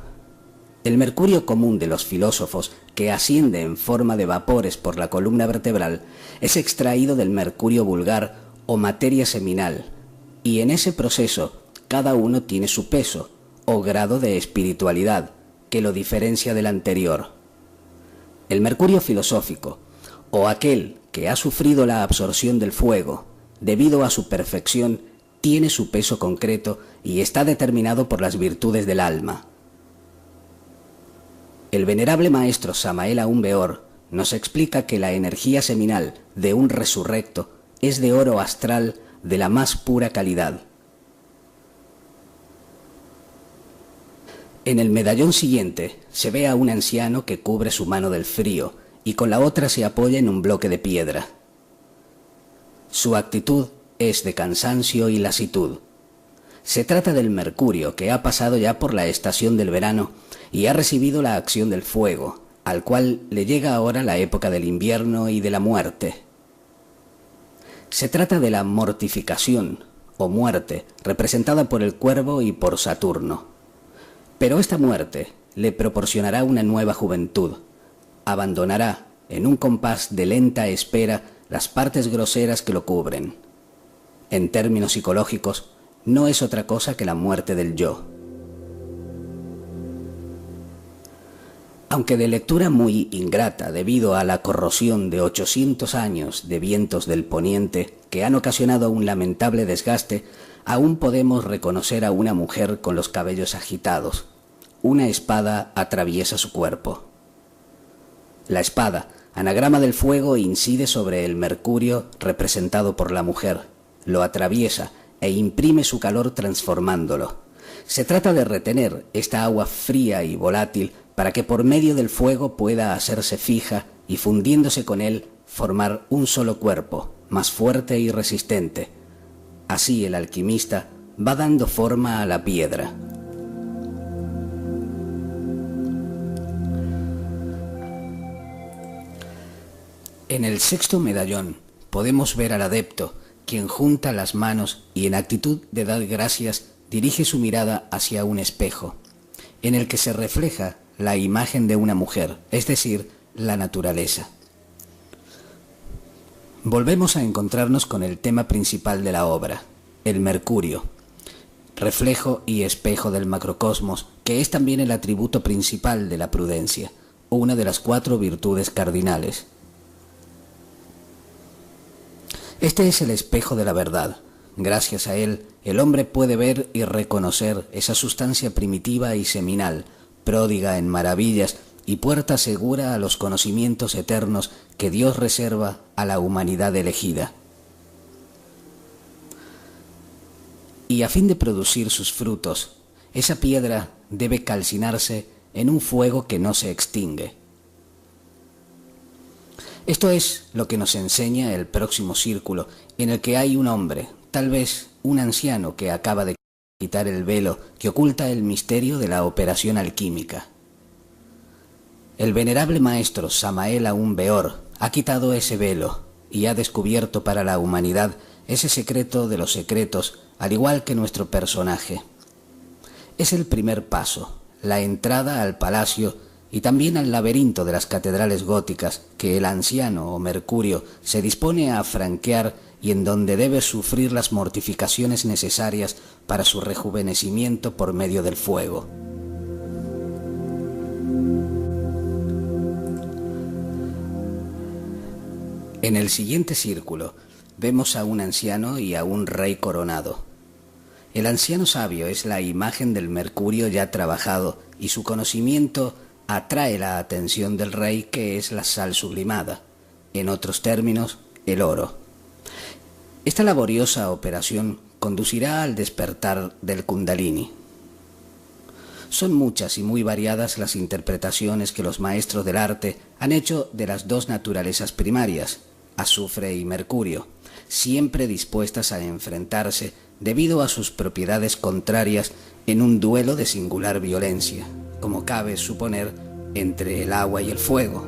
El mercurio común de los filósofos, que asciende en forma de vapores por la columna vertebral, es extraído del mercurio vulgar o materia seminal, y en ese proceso cada uno tiene su peso o grado de espiritualidad que lo diferencia del anterior. El mercurio filosófico, o aquel que ha sufrido la absorción del fuego, debido a su perfección, tiene su peso concreto y está determinado por las virtudes del alma. El venerable maestro Samael Aun Weor nos explica que la energía seminal de un resurrecto es de oro astral de la más pura calidad. En el medallón siguiente se ve a un anciano que cubre su mano del frío y con la otra se apoya en un bloque de piedra. Su actitud es de cansancio y lasitud. Se trata del mercurio que ha pasado ya por la estación del verano y ha recibido la acción del fuego, al cual le llega ahora la época del invierno y de la muerte. Se trata de la mortificación o muerte representada por el cuervo y por Saturno. Pero esta muerte le proporcionará una nueva juventud. Abandonará, en un compás de lenta espera, las partes groseras que lo cubren. En términos psicológicos, no es otra cosa que la muerte del yo. Aunque de lectura muy ingrata debido a la corrosión de 800 años de vientos del poniente que han ocasionado un lamentable desgaste, aún podemos reconocer a una mujer con los cabellos agitados. Una espada atraviesa su cuerpo. La espada, anagrama del fuego, incide sobre el mercurio representado por la mujer, lo atraviesa e imprime su calor transformándolo. Se trata de retener esta agua fría y volátil para que por medio del fuego pueda hacerse fija y fundiéndose con él formar un solo cuerpo, más fuerte y resistente. Así el alquimista va dando forma a la piedra. En el sexto medallón podemos ver al adepto, quien junta las manos y en actitud de dar gracias dirige su mirada hacia un espejo, en el que se refleja la imagen de una mujer, es decir, la naturaleza. Volvemos a encontrarnos con el tema principal de la obra, el mercurio, reflejo y espejo del macrocosmos, que es también el atributo principal de la prudencia, una de las 4 virtudes cardinales. Este es el espejo de la verdad. Gracias a él, el hombre puede ver y reconocer esa sustancia primitiva y seminal, pródiga en maravillas y puerta segura a los conocimientos eternos que Dios reserva a la humanidad elegida. Y a fin de producir sus frutos, esa piedra debe calcinarse en un fuego que no se extingue. Esto es lo que nos enseña el próximo círculo, en el que hay un hombre, tal vez un anciano que acaba de quitar el velo que oculta el misterio de la operación alquímica. El venerable maestro Samael Aun Weor ha quitado ese velo y ha descubierto para la humanidad ese secreto de los secretos, al igual que nuestro personaje. Es el primer paso, la entrada al palacio y también al laberinto de las catedrales góticas que el anciano o Mercurio se dispone a franquear y en donde debe sufrir las mortificaciones necesarias para su rejuvenecimiento por medio del fuego. En el siguiente círculo vemos a un anciano y a un rey coronado. El anciano sabio es la imagen del Mercurio ya trabajado y su conocimiento atrae la atención del rey, que es la sal sublimada, en otros términos, el oro. Esta laboriosa operación conducirá al despertar del Kundalini. Son muchas y muy variadas las interpretaciones que los maestros del arte han hecho de las 2 naturalezas primarias, azufre y mercurio, siempre dispuestas a enfrentarse debido a sus propiedades contrarias en un duelo de singular violencia, como cabe suponer entre el agua y el fuego.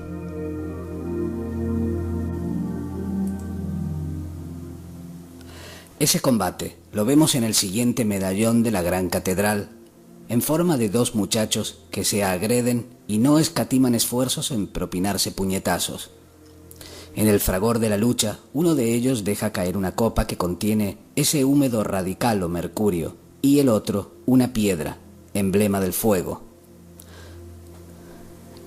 Ese combate lo vemos en el siguiente medallón de la gran catedral, en forma de 2 muchachos que se agreden y no escatiman esfuerzos en propinarse puñetazos. En el fragor de la lucha, uno de ellos deja caer una copa que contiene ese húmedo radical o mercurio, y el otro una piedra, emblema del fuego.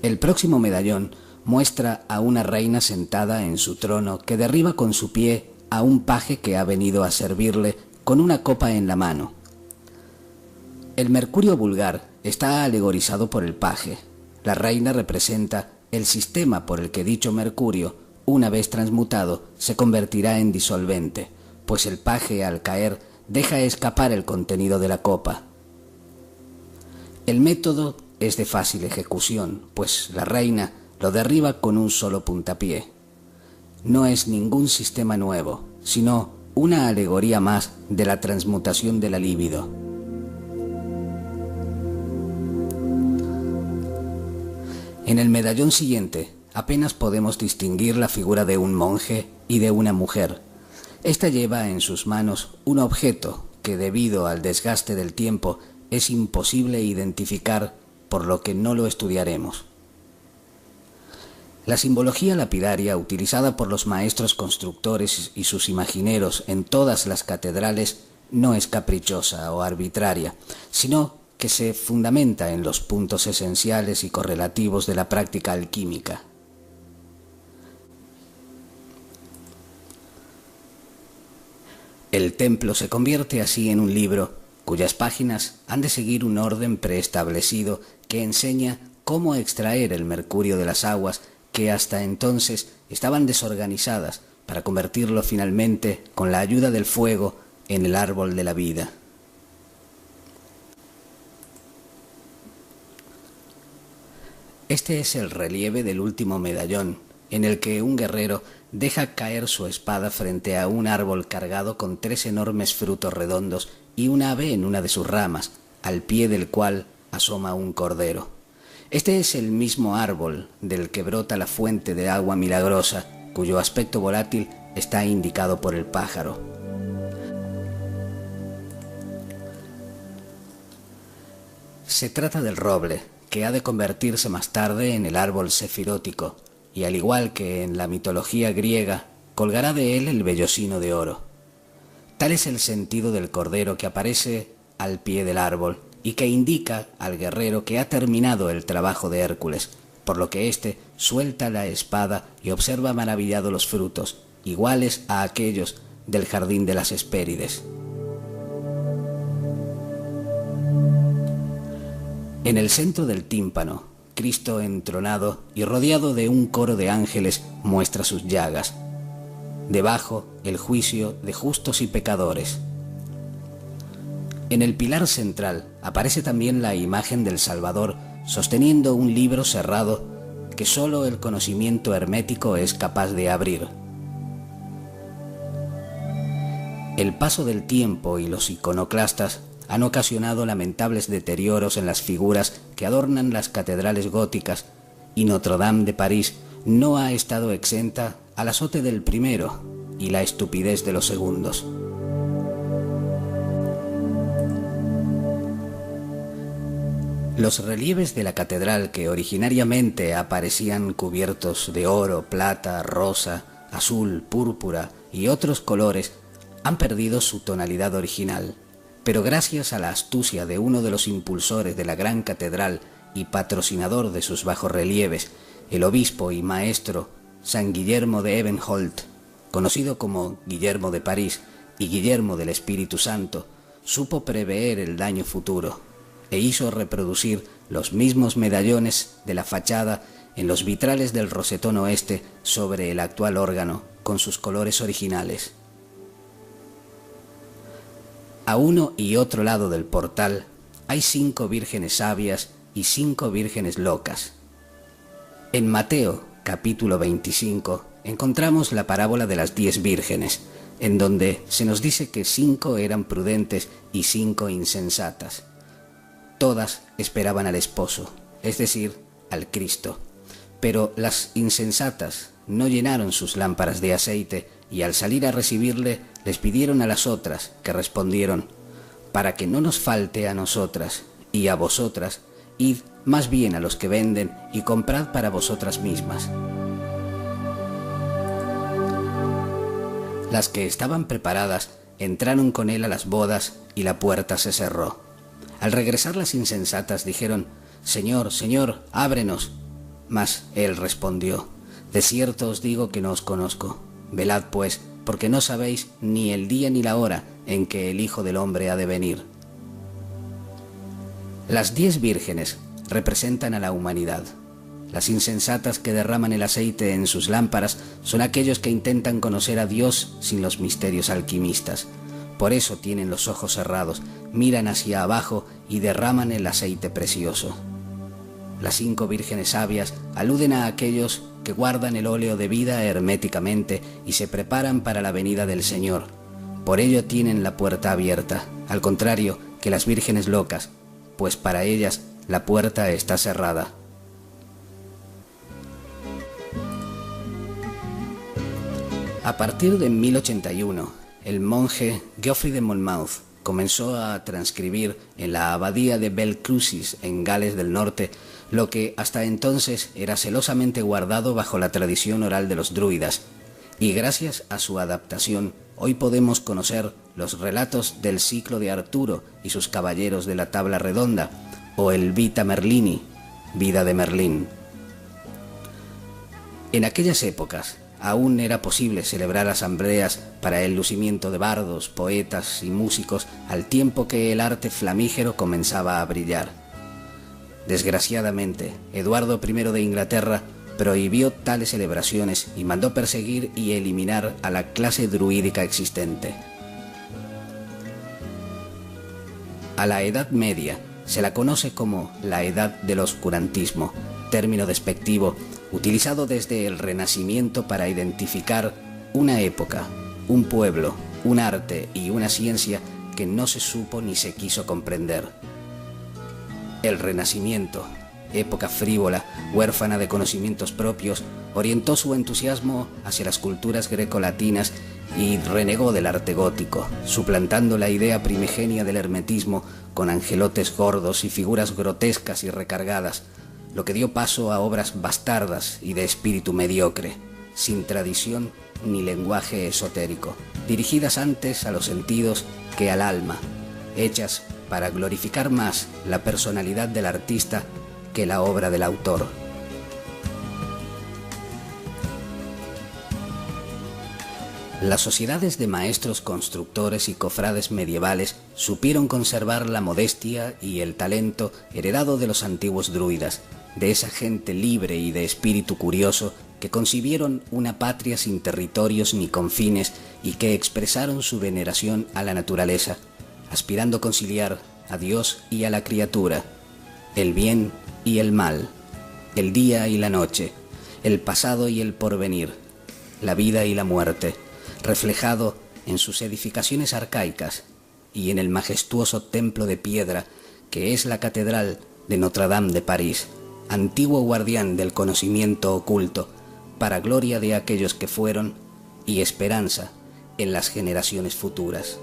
El próximo medallón muestra a una reina sentada en su trono que derriba con su pie a un paje que ha venido a servirle con una copa en la mano. El mercurio vulgar está alegorizado por el paje. La reina representa el sistema por el que dicho mercurio, una vez transmutado, se convertirá en disolvente, pues el paje al caer deja escapar el contenido de la copa. El método es de fácil ejecución, pues la reina lo derriba con un solo puntapié. No es ningún sistema nuevo, sino una alegoría más de la transmutación de la libido. En el medallón siguiente apenas podemos distinguir la figura de un monje y de una mujer. Esta lleva en sus manos un objeto que, debido al desgaste del tiempo, es imposible identificar, por lo que no lo estudiaremos. La simbología lapidaria utilizada por los maestros constructores y sus imagineros en todas las catedrales no es caprichosa o arbitraria, sino que se fundamenta en los puntos esenciales y correlativos de la práctica alquímica. El templo se convierte así en un libro cuyas páginas han de seguir un orden preestablecido que enseña cómo extraer el mercurio de las aguas que hasta entonces estaban desorganizadas para convertirlo finalmente, con la ayuda del fuego, en el árbol de la vida. Este es el relieve del último medallón, en el que un guerrero deja caer su espada frente a un árbol cargado con 3 enormes frutos redondos y un ave en una de sus ramas, al pie del cual asoma un cordero. Este es el mismo árbol del que brota la fuente de agua milagrosa, cuyo aspecto volátil está indicado por el pájaro. Se trata del roble, que ha de convertirse más tarde en el árbol sefirótico, y al igual que en la mitología griega, colgará de él el vellocino de oro. Tal es el sentido del cordero que aparece al pie del árbol y que indica al guerrero que ha terminado el trabajo de Hércules, por lo que éste suelta la espada y observa maravillado los frutos, iguales a aquellos del jardín de las Hespérides. En el centro del tímpano, Cristo entronado y rodeado de un coro de ángeles muestra sus llagas. Debajo, el juicio de justos y pecadores. En el pilar central aparece también la imagen del Salvador sosteniendo un libro cerrado que sólo el conocimiento hermético es capaz de abrir. El paso del tiempo y los iconoclastas han ocasionado lamentables deterioros en las figuras que adornan las catedrales góticas, y Notre Dame de París no ha estado exenta al azote del primero y la estupidez de los segundos. Los relieves de la catedral, que originariamente aparecían cubiertos de oro, plata, rosa, azul, púrpura y otros colores, han perdido su tonalidad original, pero gracias a la astucia de uno de los impulsores de la gran catedral y patrocinador de sus bajorrelieves, el obispo y maestro San Guillermo de Ebenholt, conocido como Guillermo de París y Guillermo del Espíritu Santo, supo prever el daño futuro e hizo reproducir los mismos medallones de la fachada en los vitrales del rosetón oeste sobre el actual órgano con sus colores originales. A uno y otro lado del portal hay 5 vírgenes sabias y 5 vírgenes locas. En Mateo, capítulo 25, encontramos la parábola de las 10 vírgenes, en donde se nos dice que 5 eran prudentes y 5 insensatas. Todas esperaban al esposo, es decir, al Cristo, pero las insensatas no llenaron sus lámparas de aceite y al salir a recibirle les pidieron a las otras, que respondieron: para que no nos falte a nosotras y a vosotras, id más bien a los que venden y comprad para vosotras mismas. Las que estaban preparadas entraron con él a las bodas y la puerta se cerró. Al regresar las insensatas dijeron: Señor, Señor, ábrenos. Mas él respondió: de cierto os digo que no os conozco. Velad pues, porque no sabéis ni el día ni la hora en que el Hijo del Hombre ha de venir. Las 10 vírgenes representan a la humanidad. Las insensatas que derraman el aceite en sus lámparas son aquellos que intentan conocer a Dios sin los misterios alquimistas. Por eso tienen los ojos cerrados, miran hacia abajo y derraman el aceite precioso. Las 5 vírgenes sabias aluden a aquellos que guardan el óleo de vida herméticamente y se preparan para la venida del Señor. Por ello tienen la puerta abierta, al contrario que las vírgenes locas, pues para ellas la puerta está cerrada. A partir de 1081, el monje Geoffrey de Monmouth comenzó a transcribir en la abadía de Belcrucis, en Gales del Norte, lo que hasta entonces era celosamente guardado bajo la tradición oral de los druidas, y gracias a su adaptación hoy podemos conocer los relatos del ciclo de Arturo y sus caballeros de la tabla redonda, o el Vita Merlini, vida de Merlín. En aquellas épocas aún era posible celebrar asambleas para el lucimiento de bardos, poetas y músicos, al tiempo que el arte flamígero comenzaba a brillar. Desgraciadamente, Eduardo I de Inglaterra prohibió tales celebraciones y mandó perseguir y eliminar a la clase druídica existente. A la Edad Media se la conoce como la Edad del Oscurantismo, término despectivo utilizado desde el Renacimiento para identificar una época, un pueblo, un arte y una ciencia que no se supo ni se quiso comprender. El Renacimiento, época frívola, huérfana de conocimientos propios, orientó su entusiasmo hacia las culturas grecolatinas y renegó del arte gótico, suplantando la idea primigenia del hermetismo con angelotes gordos y figuras grotescas y recargadas, lo que dio paso a obras bastardas y de espíritu mediocre, sin tradición ni lenguaje esotérico, dirigidas antes a los sentidos que al alma, hechas para glorificar más la personalidad del artista que la obra del autor. Las sociedades de maestros constructores y cofrades medievales supieron conservar la modestia y el talento heredado de los antiguos druidas, de esa gente libre y de espíritu curioso que concibieron una patria sin territorios ni confines y que expresaron su veneración a la naturaleza, aspirando a conciliar a Dios y a la criatura, el bien y el mal, el día y la noche, el pasado y el porvenir, la vida y la muerte, reflejado en sus edificaciones arcaicas y en el majestuoso templo de piedra que es la Catedral de Notre-Dame de París, antiguo guardián del conocimiento oculto, para gloria de aquellos que fueron y esperanza en las generaciones futuras.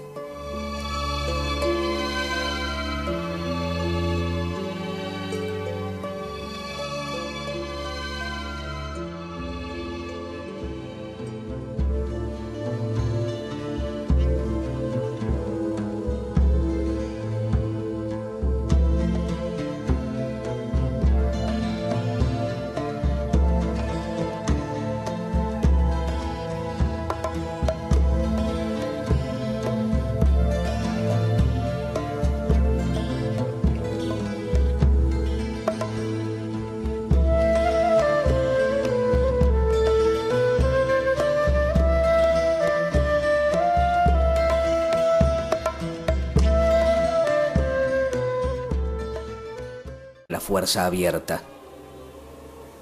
Fuerza abierta.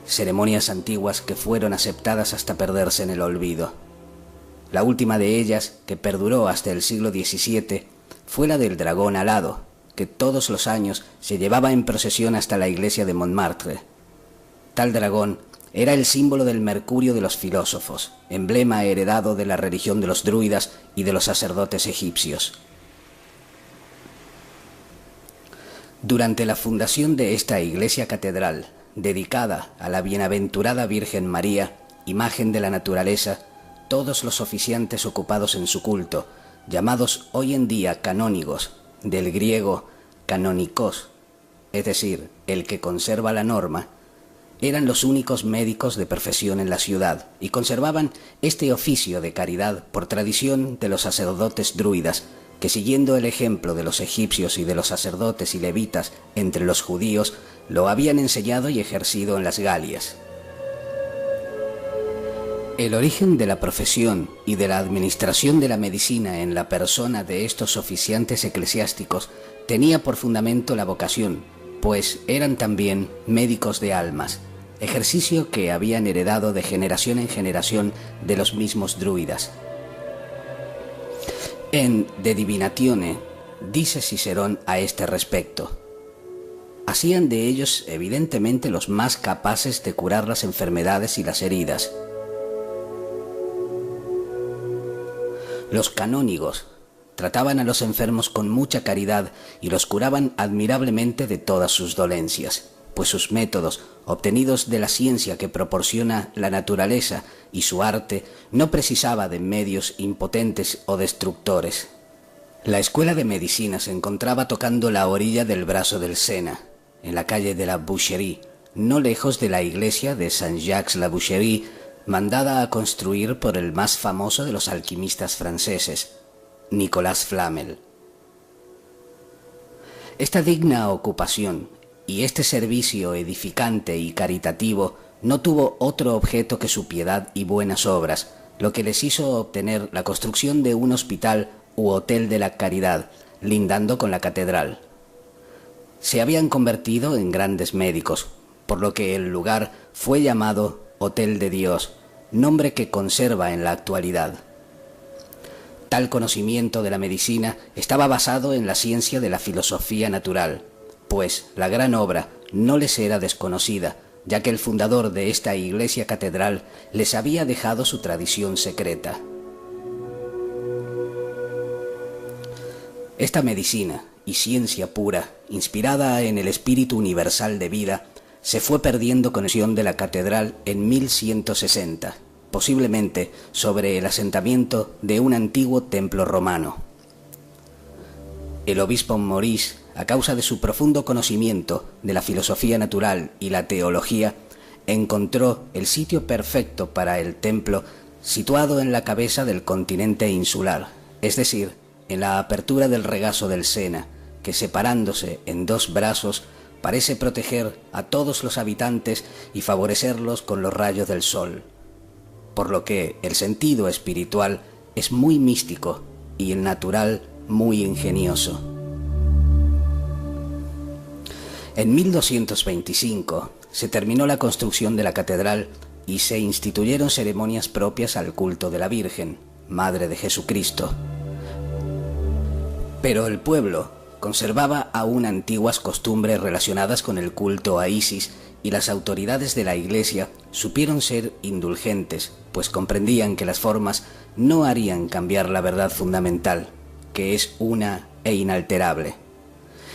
Ceremonias antiguas que fueron aceptadas hasta perderse en el olvido. La última de ellas, que perduró hasta el siglo XVII, fue la del dragón alado, que todos los años se llevaba en procesión hasta la iglesia de Montmartre. Tal dragón era el símbolo del mercurio de los filósofos, emblema heredado de la religión de los druidas y de los sacerdotes egipcios. Durante la fundación de esta iglesia catedral, dedicada a la bienaventurada Virgen María, imagen de la naturaleza, todos los oficiantes ocupados en su culto, llamados hoy en día canónigos, del griego canonikos, es decir, el que conserva la norma, eran los únicos médicos de profesión en la ciudad y conservaban este oficio de caridad por tradición de los sacerdotes druidas, que siguiendo el ejemplo de los egipcios y de los sacerdotes y levitas entre los judíos, lo habían enseñado y ejercido en las Galias. El origen de la profesión y de la administración de la medicina en la persona de estos oficiantes eclesiásticos tenía por fundamento la vocación, pues eran también médicos de almas, ejercicio que habían heredado de generación en generación de los mismos druidas. En De Divinatione dice Cicerón a este respecto: hacían de ellos evidentemente los más capaces de curar las enfermedades y las heridas. Los canónigos trataban a los enfermos con mucha caridad y los curaban admirablemente de todas sus dolencias, pues sus métodos, obtenidos de la ciencia que proporciona la naturaleza y su arte, no precisaba de medios impotentes o destructores. La escuela de medicina se encontraba tocando la orilla del brazo del Sena, en la calle de la Boucherie, no lejos de la iglesia de Saint-Jacques-la-Boucherie, mandada a construir por el más famoso de los alquimistas franceses, Nicolas Flamel. Esta digna ocupación y este servicio edificante y caritativo no tuvo otro objeto que su piedad y buenas obras, lo que les hizo obtener la construcción de un hospital u hotel de la caridad, lindando con la catedral. Se habían convertido en grandes médicos, por lo que el lugar fue llamado Hotel de Dios, nombre que conserva en la actualidad. Tal conocimiento de la medicina estaba basado en la ciencia de la filosofía natural, pues la gran obra no les era desconocida, ya que el fundador de esta iglesia catedral les había dejado su tradición secreta. Esta medicina y ciencia pura, inspirada en el espíritu universal de vida, se fue perdiendo con la construcción de la catedral en 1160, posiblemente sobre el asentamiento de un antiguo templo romano. El obispo Maurice, a causa de su profundo conocimiento de la filosofía natural y la teología, encontró el sitio perfecto para el templo situado en la cabeza del continente insular, es decir, en la apertura del regazo del Sena, que separándose en dos brazos parece proteger a todos los habitantes y favorecerlos con los rayos del sol, por lo que el sentido espiritual es muy místico y el natural muy ingenioso. En 1225 se terminó la construcción de la catedral y se instituyeron ceremonias propias al culto de la Virgen, Madre de Jesucristo. Pero el pueblo conservaba aún antiguas costumbres relacionadas con el culto a Isis y las autoridades de la Iglesia supieron ser indulgentes, pues comprendían que las formas no harían cambiar la verdad fundamental, que es una e inalterable.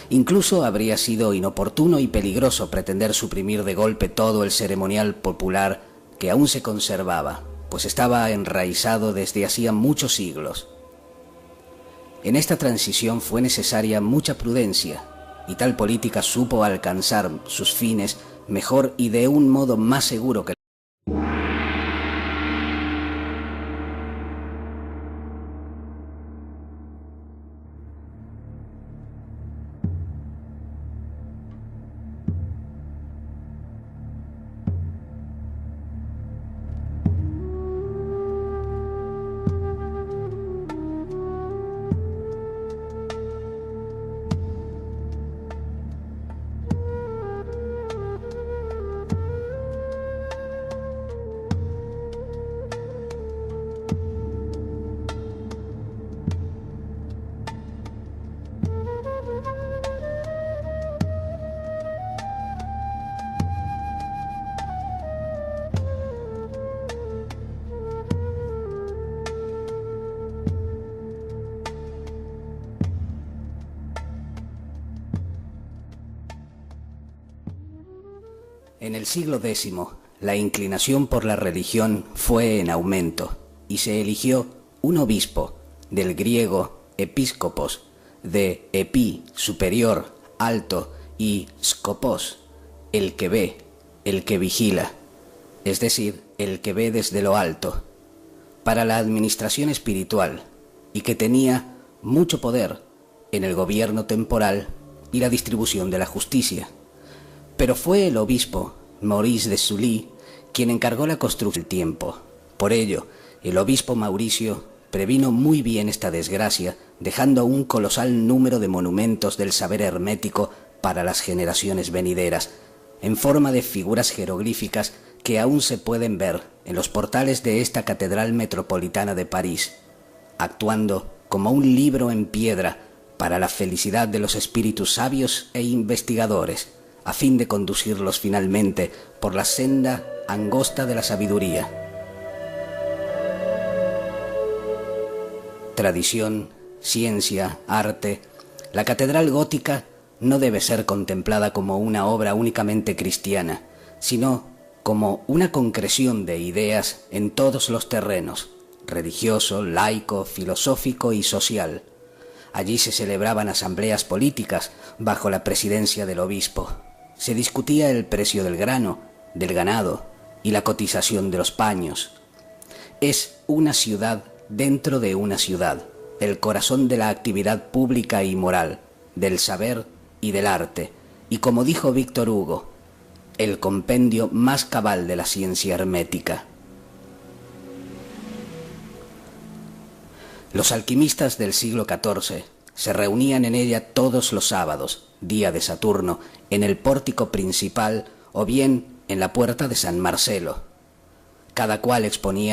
Incluso habría sido inoportuno y peligroso pretender suprimir de golpe todo el ceremonial popular que aún se conservaba, pues estaba enraizado desde hacía muchos siglos. En esta transición fue necesaria mucha prudencia, y tal política supo alcanzar sus fines mejor y de un modo más seguro que En el siglo X, la inclinación por la religión fue en aumento y se eligió un obispo, del griego episcopos, de epi, superior, alto, y skopos, el que ve, el que vigila, es decir, el que ve desde lo alto, para la administración espiritual y que tenía mucho poder en el gobierno temporal y la distribución de la justicia. Pero fue el obispo Maurice de Sully quien encargó la construcción del tiempo. Por ello, el obispo Mauricio previno muy bien esta desgracia, dejando un colosal número de monumentos del saber hermético para las generaciones venideras, en forma de figuras jeroglíficas que aún se pueden ver en los portales de esta catedral metropolitana de París, actuando como un libro en piedra para la felicidad de los espíritus sabios e investigadores, a fin de conducirlos finalmente por la senda angosta de la sabiduría. Tradición, ciencia, arte, la catedral gótica no debe ser contemplada como una obra únicamente cristiana, sino como una concreción de ideas en todos los terrenos, religioso, laico, filosófico y social. Allí se celebraban asambleas políticas bajo la presidencia del obispo. Se discutía el precio del grano, del ganado y la cotización de los paños. Es una ciudad dentro de una ciudad, el corazón de la actividad pública y moral, del saber y del arte, y como dijo Víctor Hugo, el compendio más cabal de la ciencia hermética. Los alquimistas del siglo XIV se reunían en ella todos los sábados, día de Saturno, en el pórtico principal o bien en la puerta de San Marcelo. Cada cual exponía